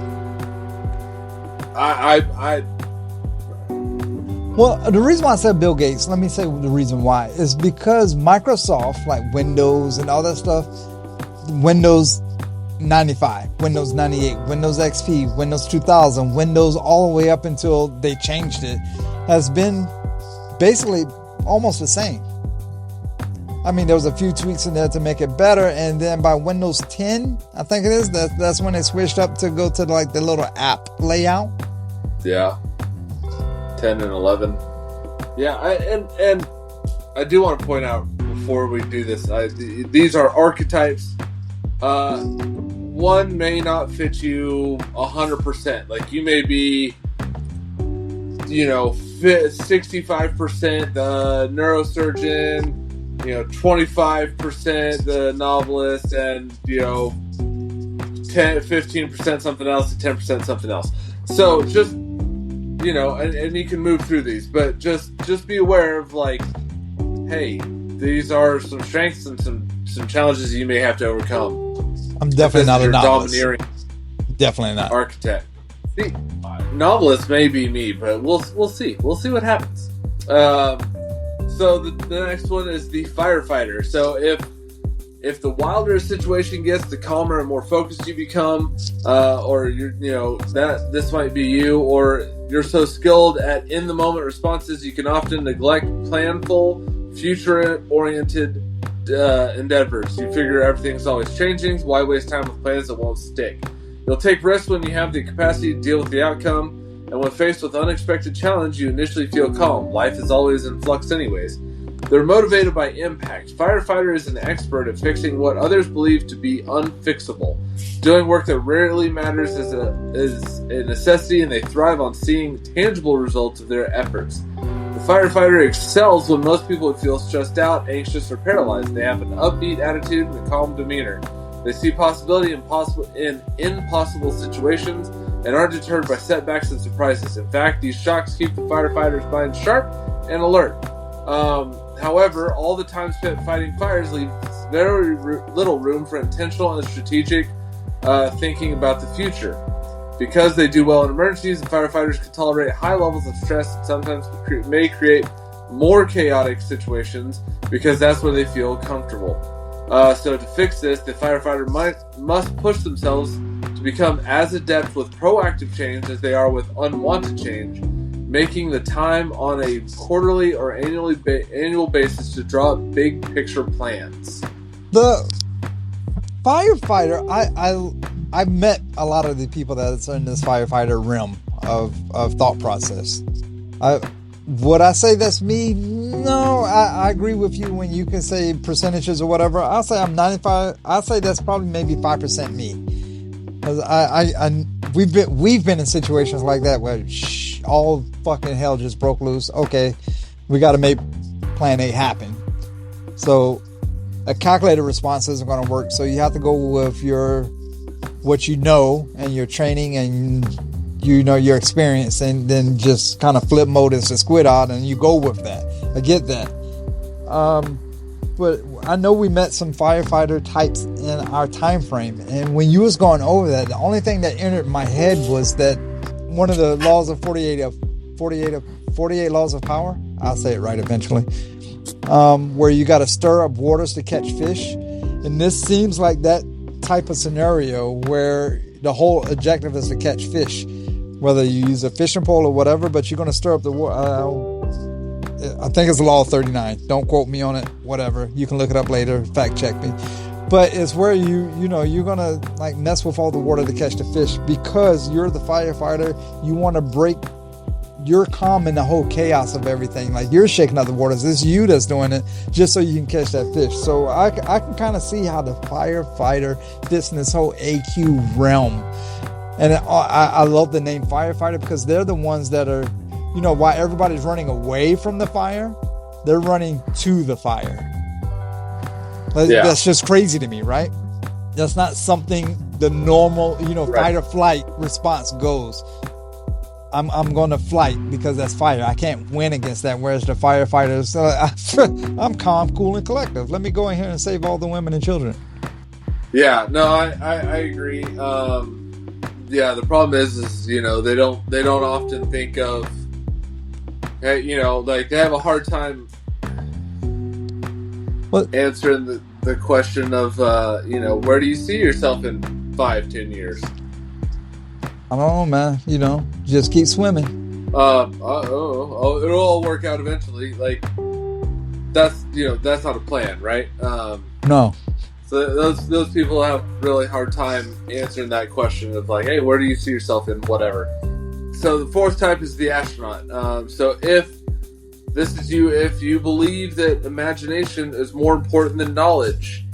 Well, the reason why I said Bill Gates, let me say the reason why, is because Microsoft, Windows and all that stuff, Windows 95, Windows 98, Windows XP, Windows 2000, Windows all the way up until they changed it, has been basically almost the same. I mean, there was a few tweaks in there to make it better, and then by Windows 10, I think it is, that's when they switched up to go to the little app layout. Yeah, 10 and 11. Yeah, and I do want to point out before we do this, these are archetypes. One may not fit you 100%. You may be, 65% the neurosurgeon, 25% the novelist, and 15% something else, and 10% something else. So just and you can move through these, but just be aware of hey, these are some strengths and some challenges you may have to overcome. I'm definitely not a novelist. Domineering definitely not architect. See, novelist may be me, but we'll see. We'll see what happens. So the next one is the firefighter. So if If the wilder a situation gets, the calmer and more focused you become, or that this might be you, or you're so skilled at in-the-moment responses you can often neglect planful, future-oriented endeavors. You figure everything's always changing. Why waste time with plans that won't stick? You'll take risks when you have the capacity to deal with the outcome, and when faced with unexpected challenge, you initially feel calm. Life is always in flux anyways. They're motivated by impact. Firefighter is an expert at fixing what others believe to be unfixable. Doing work that rarely matters is a necessity, and they thrive on seeing tangible results of their efforts. The firefighter excels when most people would feel stressed out, anxious, or paralyzed. They have an upbeat attitude and a calm demeanor. They see possibility in impossible situations and aren't deterred by setbacks and surprises. In fact, these shocks keep the firefighter's mind sharp and alert. However, all the time spent fighting fires leaves very little room for intentional and strategic thinking about the future. Because they do well in emergencies, the firefighters can tolerate high levels of stress and sometimes may create more chaotic situations because that's where they feel comfortable. So to fix this, the firefighter must push themselves to become as adept with proactive change as they are with unwanted change, making the time on a quarterly or annual basis to draw up big picture plans. The firefighter, I've met a lot of the people that's in this firefighter realm of thought process. Would I say that's me? No, I agree with you when you can say percentages or whatever. I'll say I'm 95. I'll say that's probably maybe 5% me. Because we've been in situations like that where all fucking hell just broke loose. Okay, we got to make plan A happen. So a calculated response isn't going to work. So you have to go with what you know and your training and your experience, and then just kind of flip mode as a squid out, and you go with that. I get that. But I know we met some firefighter types in our time frame, and when you was going over that, the only thing that entered my head was that one of the laws of 48 laws of power, I'll say it right eventually, where you got to stir up waters to catch fish. And this seems like that type of scenario where the whole objective is to catch fish, whether you use a fishing pole or whatever, but you're going to stir up the water. I think it's law 39. Don't quote me on it. Whatever. You can look it up later. Fact check me. But it's where you're going to like mess with all the water to catch the fish because you're the firefighter. You want to break. You're calm in the whole chaos of everything. Like you're shaking up the waters. It's you that's doing it just so you can catch that fish. So I can kind of see how the firefighter fits in this whole AQ realm. And I love the name firefighter because they're the ones that are, while everybody's running away from the fire, they're running to the fire. Yeah. That's just crazy to me, right? That's not something the normal, right. Fight or flight response goes. I'm going to flight because that's fire. I can't win against that. Whereas the firefighters, I'm calm, cool, and collective. Let me go in here and save all the women and children. Yeah, no, I agree. Yeah, the problem is they don't often think of, like they have a hard time answering the question of, where do you see yourself in 5-10 years? I don't know, man. Just keep swimming. It'll all work out eventually. Like that's not a plan, right? No. So those people have really hard time answering that question of like, hey, where do you see yourself in whatever? So the fourth type is the astronaut. So if this is you, if you believe that imagination is more important than knowledge,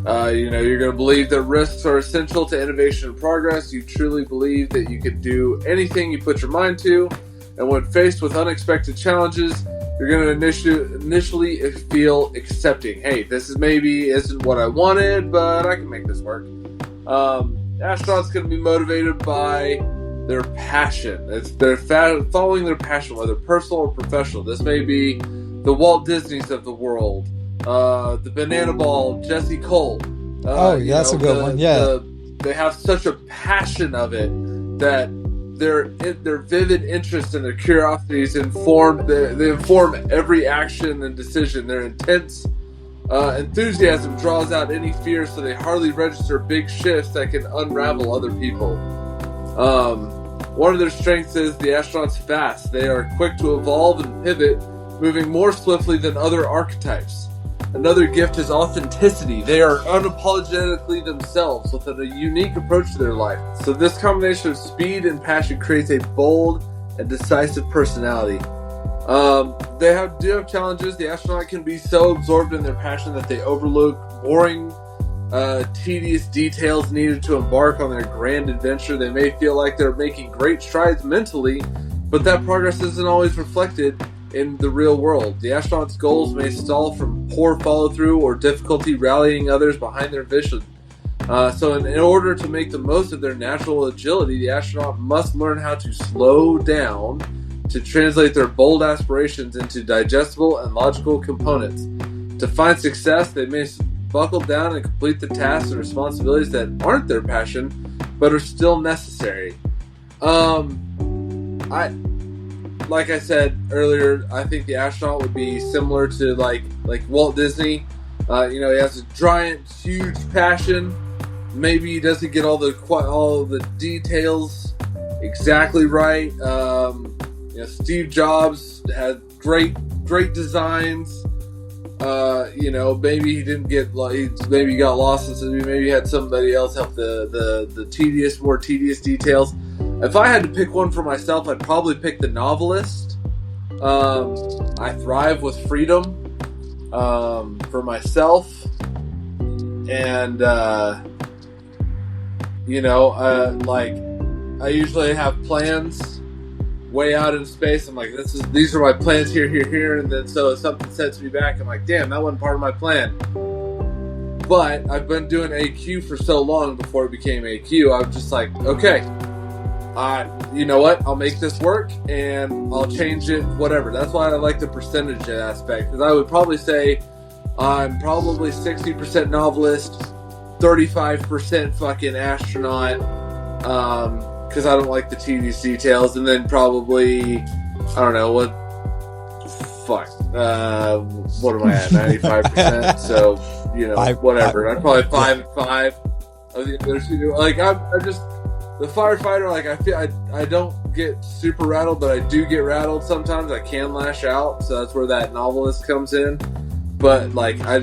you're going to believe that risks are essential to innovation and progress. You truly believe that you can do anything you put your mind to, and when faced with unexpected challenges, you're going to initially feel accepting. Hey, this isn't what I wanted, but I can make this work. Astronauts going to be motivated by their passion. They're following their passion, whether personal or professional. This may be the Walt Disneys of the world, the Banana Ball, Jesse Cole. That's a good one. Yeah, they have such a passion of it that their vivid interest and their curiosities inform every action and decision. They're intense Enthusiasm draws out any fear, so they hardly register big shifts that can unravel other people. One of their strengths is the astronauts fast. They are quick to evolve and pivot, moving more swiftly than other archetypes. Another gift is authenticity. They are unapologetically themselves with a unique approach to their life. So this combination of speed and passion creates a bold and decisive personality. They do have challenges. The astronaut can be so absorbed in their passion that they overlook boring, tedious details needed to embark on their grand adventure. They may feel like they're making great strides mentally, but that progress isn't always reflected in the real world. The astronaut's goals may stall from poor follow-through or difficulty rallying others behind their vision. So in order to make the most of their natural agility, the astronaut must learn how to slow down to translate their bold aspirations into digestible and logical components. To find success, they may buckle down and complete the tasks and responsibilities that aren't their passion, but are still necessary. Like I said earlier, I think the astronaut would be similar to like Walt Disney. He has a giant, huge passion. Maybe he doesn't get all the details exactly right. Steve Jobs had great designs. Maybe he didn't get, maybe he got lost, and maybe he had somebody else help the more tedious details. If I had to pick one for myself, I'd probably pick the novelist. I thrive with freedom for myself, and I usually have plans way out in space. I'm like, these are my plans here, and then so if something sets me back, I'm like, damn, that wasn't part of my plan. But I've been doing AQ for so long before it became AQ. I'm just like, okay, you know what? I'll make this work and I'll change it, whatever. That's why I like the percentage aspect, because I would probably say I'm probably 60% novelist, 35% fucking astronaut, because I don't like the tedious details, and then probably, I don't know, what am I at, 95%? So, whatever. I'm probably 5 and 5 of the others who do. Like, I'm just, the firefighter, like, I feel, I don't get super rattled, but I do get rattled sometimes. I can lash out, so that's where that novelist comes in. But like, I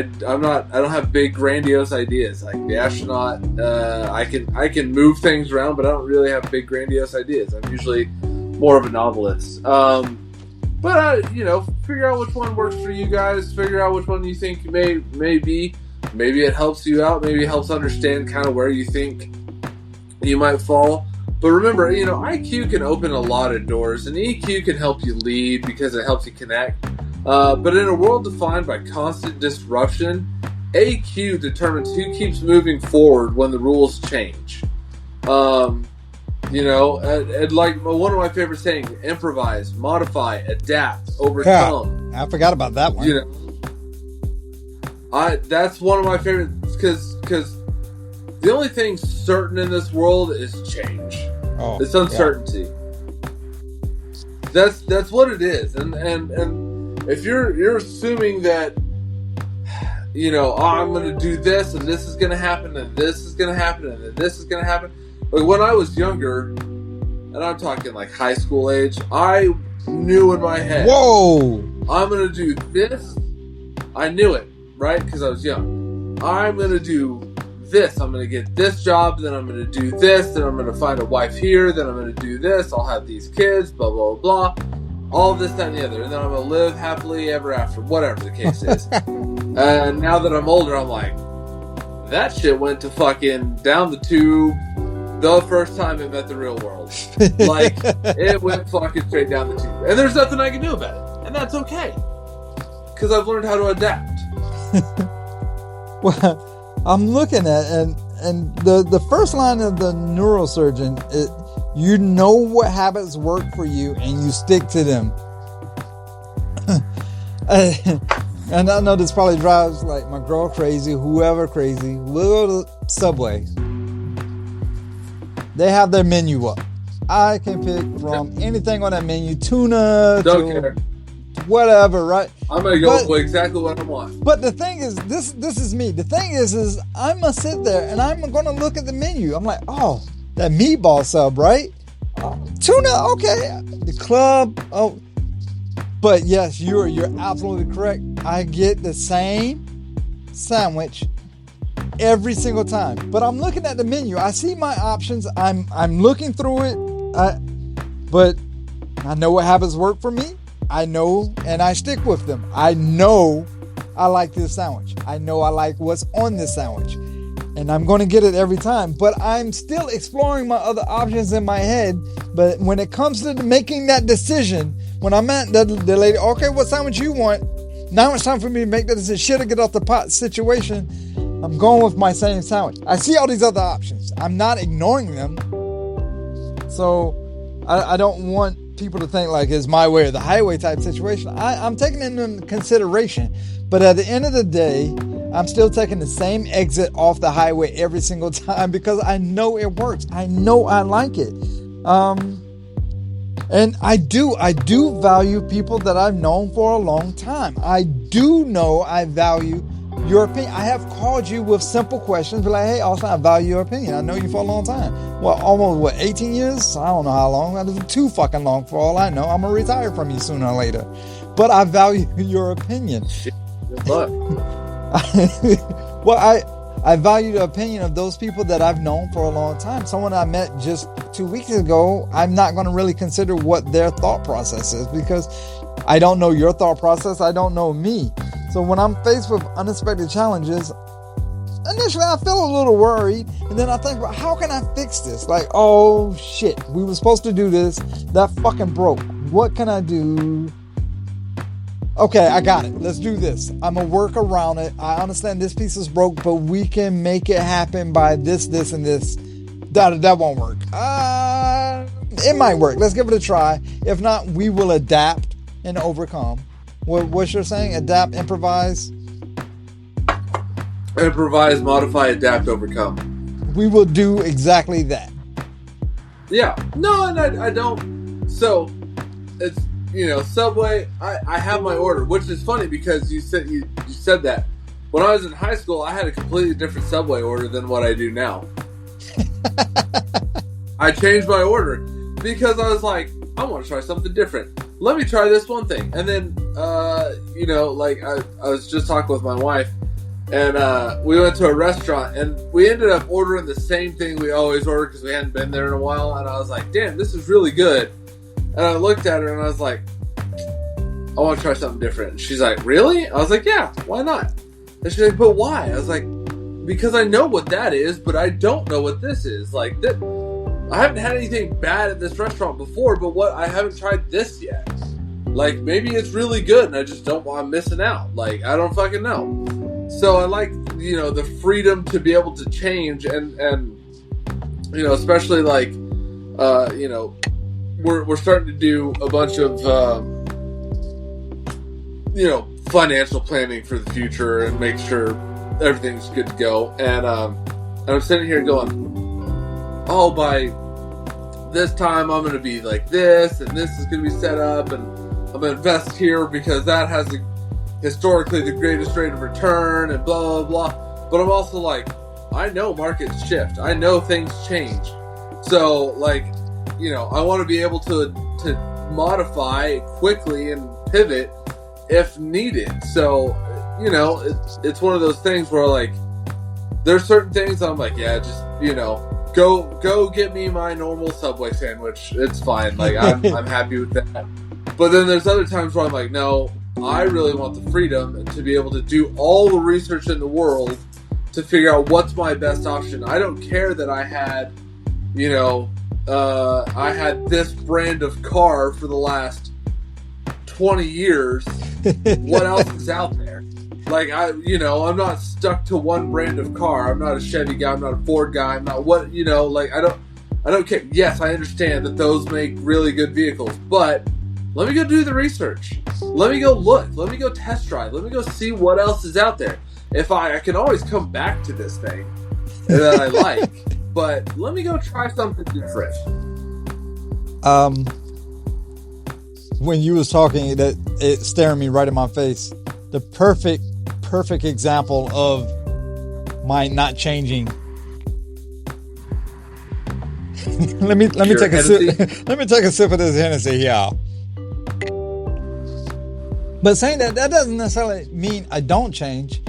don't have big grandiose ideas. Like the astronaut, I can move things around, but I don't really have big grandiose ideas. I'm usually more of a novelist. But figure out which one works for you guys. Figure out which one you think may be. Maybe it helps you out. Maybe it helps understand kind of where you think you might fall. But remember, IQ can open a lot of doors, and EQ can help you lead because it helps you connect. But in a world defined by constant disruption, AQ determines who keeps moving forward when the rules change. And like one of my favorite sayings: improvise, modify, adapt, overcome. I forgot about that one. That's one of my favorites because the only thing certain in this world is change. It's uncertainty. Yeah. That's what it is, and if you're assuming that, I'm going to do this, and this is going to happen, and this is going to happen, and then this is going to happen. Like when I was younger, and I'm talking like high school age, I knew in my head, whoa, I'm going to do this. I knew it, right? Because I was young. I'm going to do this. I'm going to get this job, then I'm going to do this, then I'm going to find a wife here, then I'm going to do this. I'll have these kids, blah, blah, blah. All this, that, and the other. And then I'm going to live happily ever after, whatever the case is. And now that I'm older, I'm like, that shit went to fucking down the tube the first time it met the real world. Like, it went fucking straight down the tube. And there's nothing I can do about it. And that's okay. Because I've learned how to adapt. Well, I'm looking at, and the first line of the neurosurgeon, you know what habits work for you and you stick to them. And I know this probably drives like my girl crazy, whoever crazy. We'll go to Subway. They have their menu up. I can pick from anything on that menu, tuna. Don't care. whatever, right? I'm gonna go with exactly what I want. But the thing is, this is me. The thing is I'm gonna sit there and I'm gonna look at the menu. I'm like, oh, that meatball sub, right? Tuna, okay. The club, oh. But yes, you're absolutely correct. I get the same sandwich every single time. But I'm looking at the menu. I see my options. I'm looking through it. But I know what habits work for me. I know, and I stick with them. I know I like this sandwich. I know I like what's on this sandwich. And I'm going to get it every time. But I'm still exploring my other options in my head. But when it comes to making that decision, when I'm at the lady, okay, what sandwich you want? Now it's time for me to make that decision. Should I get off the pot situation? I'm going with my same sandwich. I see all these other options. I'm not ignoring them. So I don't want people to think like it's my way or the highway type situation. I'm taking it into consideration. But at the end of the day, I'm still taking the same exit off the highway every single time because I know it works. I know I like it. And I do value people that I've known for a long time. I do know I value your opinion. I have called you with simple questions, be like, hey, Austin, I value your opinion. I know you for a long time. Well, almost 18 years? I don't know how long. That is too fucking long for all I know. I'm gonna retire from you sooner or later. But I value your opinion. Shit, good luck. Well, I value the opinion of those people that I've known for a long time. Someone I met just 2 weeks ago, I'm not going to really consider what their thought process is because I don't know your thought process. I don't know me. So when I'm faced with unexpected challenges, initially I feel a little worried. And then I think, well, how can I fix this? Like, oh shit, we were supposed to do this. That fucking broke. What can I do? Okay, I got it. Let's do this. I'm going to work around it. I understand this piece is broke, but we can make it happen by this, and this. That won't work. It might work. Let's give it a try. If not, we will adapt and overcome. What you're saying? Adapt, improvise? Improvise, modify, adapt, overcome. We will do exactly that. Yeah. No, and I don't. So, it's... Subway, I have my order, which is funny because you said that. When I was in high school, I had a completely different Subway order than what I do now. I changed my order because I was like, I want to try something different. Let me try this one thing. And then, I was just talking with my wife, and we went to a restaurant, and we ended up ordering the same thing we always order because we hadn't been there in a while. And I was like, damn, this is really good. And I looked at her and I was like, I want to try something different. And she's like, really? I was like, yeah, why not? And she's like, but why? I was like, because I know what that is, but I don't know what this is. Like, I haven't had anything bad at this restaurant before, but I haven't tried this yet. Like, maybe it's really good and I just I'm missing out. Like, I don't fucking know. So I like, the freedom to be able to change and especially like, we're starting to do a bunch of financial planning for the future and make sure everything's good to go. And I'm sitting here going, oh, by this time I'm going to be like this, and this is going to be set up, and I'm going to invest here because that has historically the greatest rate of return, and blah, blah, blah. But I'm also like, I know markets shift. I know things change. So, like, I want to be able to modify quickly and pivot if needed. So, it's one of those things where, like, there's certain things I'm like, yeah, just, go get me my normal Subway sandwich. It's fine. Like, I'm happy with that. But then there's other times where I'm like, no, I really want the freedom to be able to do all the research in the world to figure out what's my best option. I don't care that I had, I had this brand of car for the last 20 years. What else is out there? Like, I'm not stuck to one brand of car. I'm not a Chevy guy. I'm not a Ford guy. I'm not I don't care. Yes, I understand that those make really good vehicles, but let me go do the research. Let me go look. Let me go test drive. Let me go see what else is out there. If I can always come back to this thing that I like, but let me go try something different. when you was talking, that it staring me right in my face. The perfect example of my not changing. let me take a sip. Let me take a sip of this Hennessy, y'all. But saying that doesn't necessarily mean I don't change.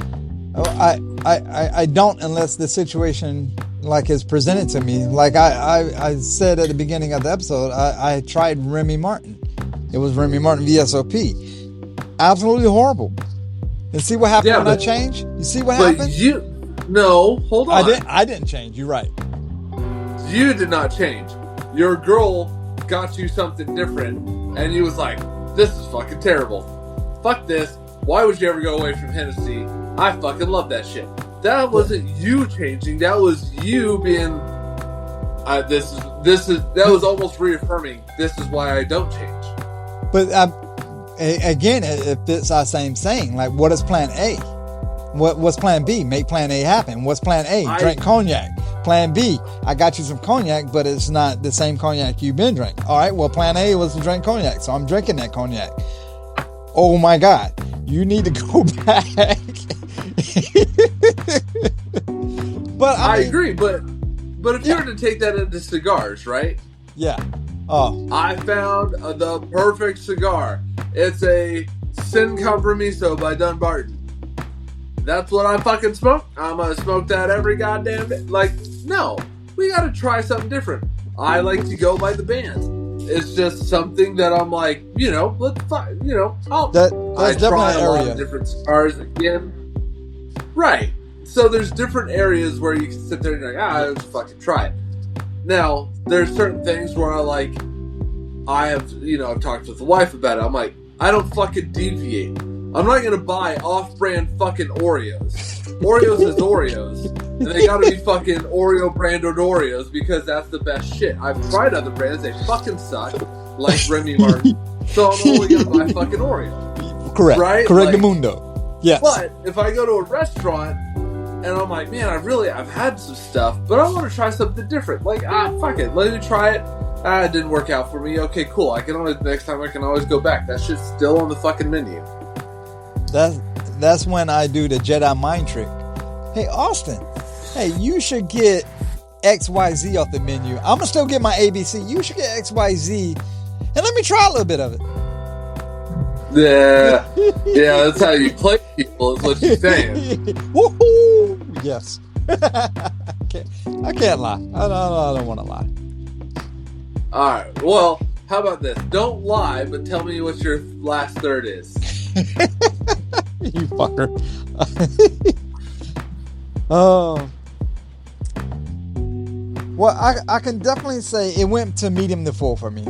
I don't unless the situation like is presented to me. Like I said at the beginning of the episode, I tried Remy Martin. It was Remy Martin VSOP. Absolutely horrible. And see what happened when I changed? You see what happened? Hold on. I didn't change. You're right. You did not change. Your girl got you something different, and you was like, this is fucking terrible. Fuck this. Why would you ever go away from Hennessy? I fucking love that shit. That wasn't you changing. That was you being. That was almost reaffirming. This is why I don't change. But again, it fits our same saying. Like, what is Plan A? What's Plan B? Make Plan A happen. What's Plan A? Drink cognac. Plan B, I got you some cognac, but it's not the same cognac you've been drinking. All right. Well, Plan A was to drink cognac, so I'm drinking that cognac. Oh my God, you need to go back. But I agree, but if you were to take that into cigars, right? Yeah. Oh. I found the perfect cigar. It's a Sin Compromiso by Dunbarton. That's what I fucking smoke. I'm gonna smoke that every goddamn day. Like, no, we gotta try something different. I like to go by the bands. It's just something that I'm like, let's try. I try a lot of different cigars again. Right. So there's different areas where you can sit there and you're like, I'll just fucking try it. Now, there's certain things where I've talked with the wife about it. I'm like, I don't fucking deviate. I'm not gonna buy off-brand fucking Oreos. Oreos is Oreos. And they gotta be fucking Oreo branded Oreos because that's the best shit. I've tried other brands, they fucking suck. Like Remy Martin. So I'm only gonna buy fucking Oreo. Correct. Right? Correct, mundo. Yes. But if I go to a restaurant and I'm like, man, I've had some stuff, but I want to try something different. Like, fuck it, let me try it. It didn't work out for me. Okay, cool. Next time I can always go back. That shit's still on the fucking menu. That's when I do the Jedi mind trick. Hey, Austin. Hey, you should get XYZ off the menu. I'm gonna still get my ABC. You should get XYZ, and let me try a little bit of it. Yeah, that's how you play people. Is what you're saying. Woohoo! Yes. I can't lie. I don't want to lie. All right. Well, how about this? Don't lie, but tell me what your last third is. You fucker. Oh. Well, I can definitely say it went to medium to full for me.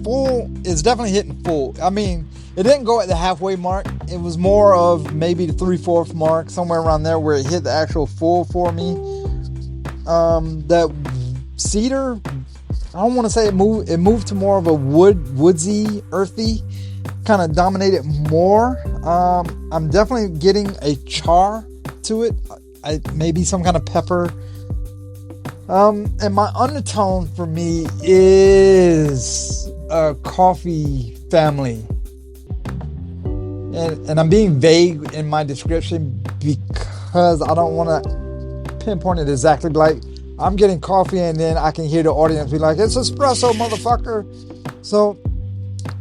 Full is definitely hitting full. I mean, it didn't go at the halfway mark. It was more of maybe the 3/4 mark, somewhere around there where it hit the actual full for me. That cedar, I don't want to say it moved to more of a woodsy, earthy, kind of dominated more. I'm definitely getting a char to it. Maybe some kind of pepper. And my undertone for me is a coffee family. And I'm being vague in my description because I don't want to pinpoint it exactly. Like, I'm getting coffee and then I can hear the audience be like, it's espresso, motherfucker. So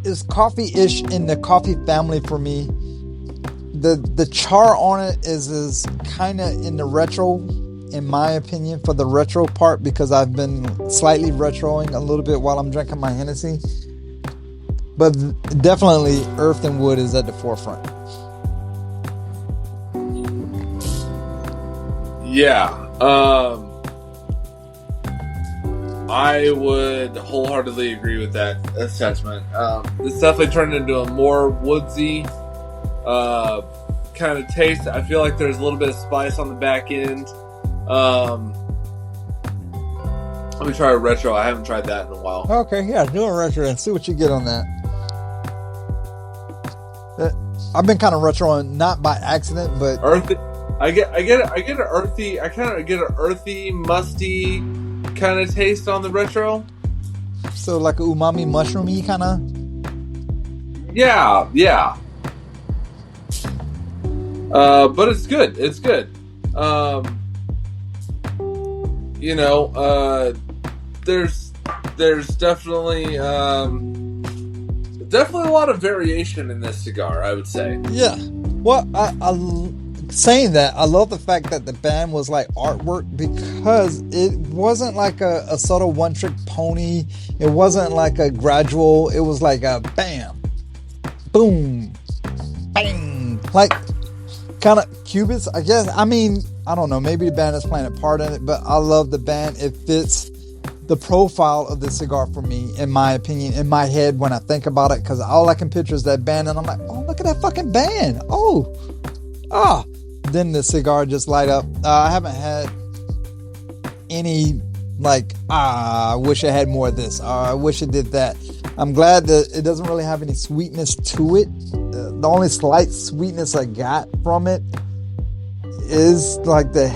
it's coffee-ish in the coffee family for me. The char on it is kind of in the retro, in my opinion, for the retro part, because I've been slightly retroing a little bit while I'm drinking my Hennessy. But definitely earth and wood is at the forefront. Yeah. I would wholeheartedly agree with that assessment. It's definitely turned into a more woodsy kind of taste. I feel like there's a little bit of spice on the back end. Let me try a retro. I haven't tried that in a while. Okay, yeah, do a retro and see what you get on that. I've been kind of retroing not by accident, but earthy. I get an earthy. I kind of get an earthy, musty kind of taste on the retro. So like a umami mushroomy kind of. Yeah. But it's good. It's good. There's definitely a lot of variation in this cigar, I would say. Yeah. Well, saying that, I love the fact that the band was like artwork, because it wasn't like a subtle one-trick pony. It wasn't like a gradual. It was like a bam, boom, bang, like kind of cubits, I guess. I mean, I don't know. Maybe the band is playing a part in it, but I love the band. It fits the profile of the cigar for me, in my opinion, in my head when I think about it, because all I can picture is that band, and I'm like, oh, look at that fucking band. Then the cigar just light up. I haven't had any like, I wish I had more of this, I wish it did that. I'm glad that it doesn't really have any sweetness to it. The only slight sweetness I got from it is like the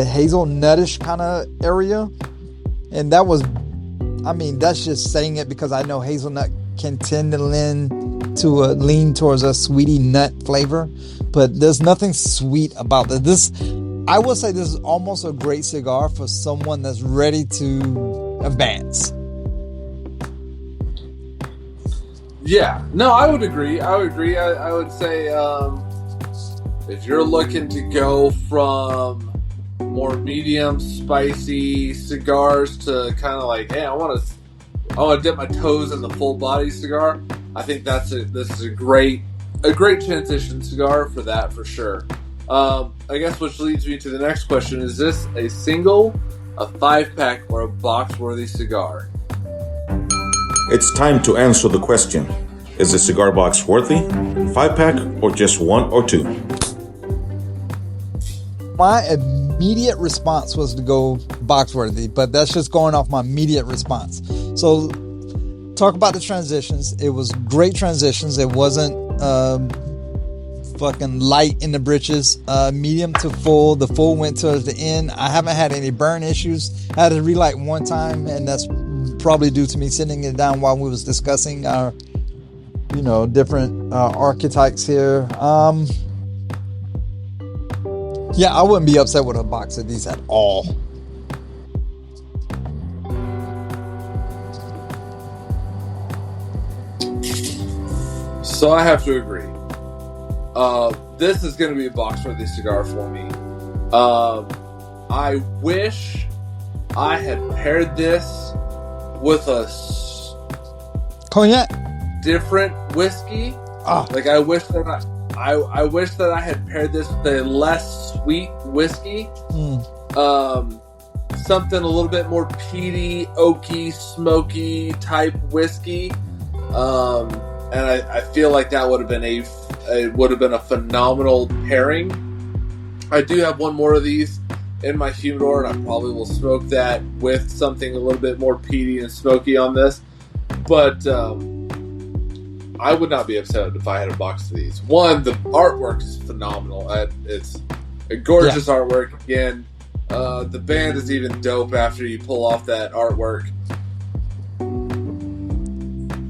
hazelnutish kind of area. And that was, I mean, that's just saying it because I know hazelnut can tend to lean towards a sweetie nut flavor, but there's nothing sweet about this. I will say this is almost a great cigar for someone that's ready to advance. Yeah, no, I would agree. I would say if you're looking to go from more medium spicy cigars to kind of like, hey, I want to dip my toes in the full body cigar, I think this is a great transition cigar for that, for sure. I guess, which leads me to the next question: is this a single, a 5-pack, or a box-worthy cigar? It's time to answer the question: is the cigar box worthy, 5-pack, or just 1 or 2? My immediate response was to go box worthy, but that's just going off my immediate response. So talk about the transitions. It was great transitions. It wasn't fucking light in the britches. Medium to full. The full went towards the end. I haven't had any burn issues. I had to relight one time, and that's probably due to me sitting it down while we was discussing our, different archetypes here. Yeah, I wouldn't be upset with a box of these at all. So I have to agree. This is going to be a box-worthy cigar for me. I wish I had paired this with a cognac, different whiskey. Like I wish that I wish that I had paired this with a less sweet whiskey. Something a little bit more peaty, oaky, smoky type whiskey. And I feel like that would have been a phenomenal pairing. I do have one more of these in my humidor, and I probably will smoke that with something a little bit more peaty and smoky on this. But I would not be upset if I had a box of these. One, the artwork is phenomenal. It's a gorgeous artwork. Again, the band is even dope after you pull off that artwork.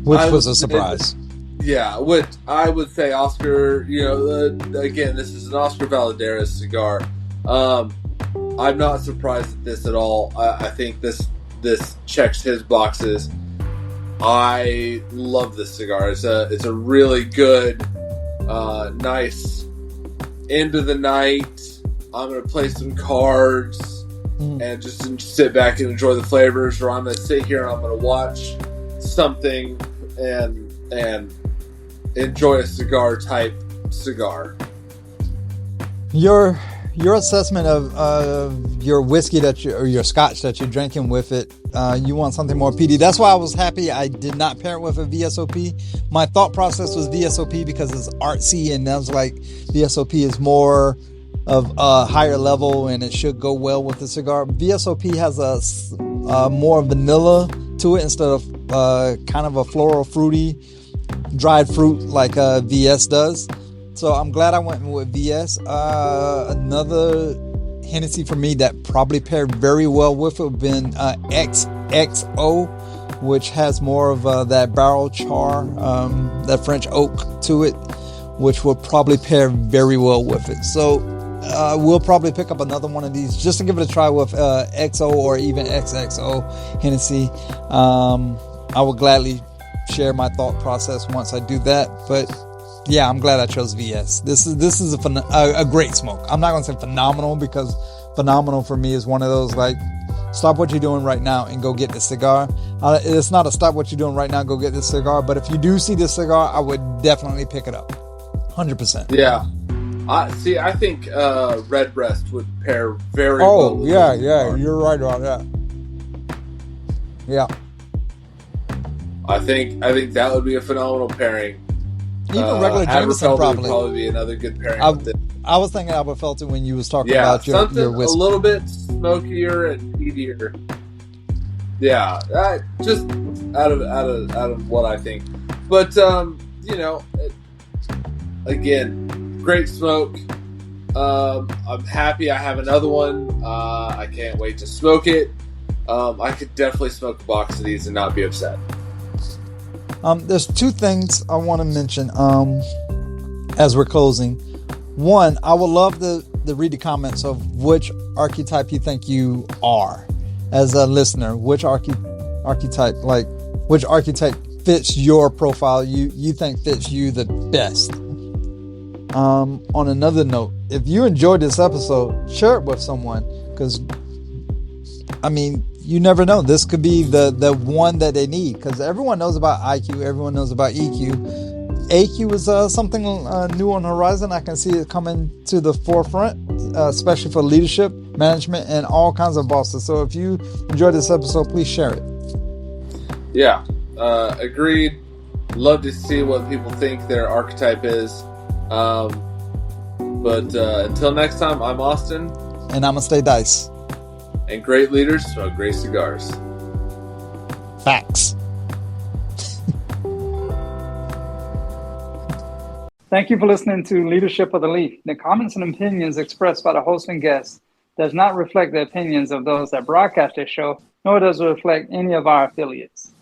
Which was a surprise. Yeah, which I would say Oscar, again, this is an Oscar Valadares cigar. I'm not surprised at this at all. I think this checks his boxes. I love this cigar. It's a really good, nice end of the night. I'm going to play some cards and just sit back and enjoy the flavors, or I'm going to sit here and I'm going to watch something and enjoy a type cigar. Your assessment of your whiskey or your scotch that you're drinking with it, you want something more peaty. That's why I was happy I did not pair it with a VSOP. My thought process was VSOP because it's artsy, and I was like, VSOP is more of a higher level and it should go well with the cigar. VSOP has a more vanilla to it instead of kind of a floral, fruity, dried fruit like VS does. So I'm glad I went with VS. Another Hennessy for me that probably paired very well with it would have been XXO. which has more of that barrel char, that French oak to it, which will probably pair very well with it. So we'll probably pick up another one of these just to give it a try with XO or even XXO Hennessy. I will gladly share my thought process once I do that. But yeah, I'm glad I chose VS. This is a great smoke. I'm not going to say phenomenal, because phenomenal for me is one of those like, stop what you're doing right now and go get the cigar. It's not a stop what you're doing right now, go get this cigar. But if you do see this cigar, I would definitely pick it up. 100%. Yeah. I think Redbreast would pair very well. Oh, yeah, you're right about that. Yeah. I think that would be a phenomenal pairing. Even regular Jameson would probably be another good pairing with it. I was thinking Aberfelter when you was talking about your whiskey. A little bit smokier and peatier. Yeah, just out of what I think. But again, great smoke. I'm happy I have another one. I can't wait to smoke it. I could definitely smoke a box of these and not be upset. There's two things I want to mention as we're closing. One, I would love to read the comments of which archetype you think you are as a listener. Which archetype fits your profile, you think fits you the best. On another note, if you enjoyed this episode, share it with someone, because you never know. This could be the one that they need, because everyone knows about IQ, everyone knows about EQ. AQ is something new on the horizon. I can see it coming to the forefront, especially for leadership, management, and all kinds of bosses. So if you enjoyed this episode, please share it. Yeah, agreed. Love to see what people think their archetype is. But until next time, I'm Austin. And I'm going to stay Dice. And great leaders smoke great cigars. Facts. Thank you for listening to Leadership of the Leaf. The comments and opinions expressed by the host and guests does not reflect the opinions of those that broadcast this show, nor does it reflect any of our affiliates.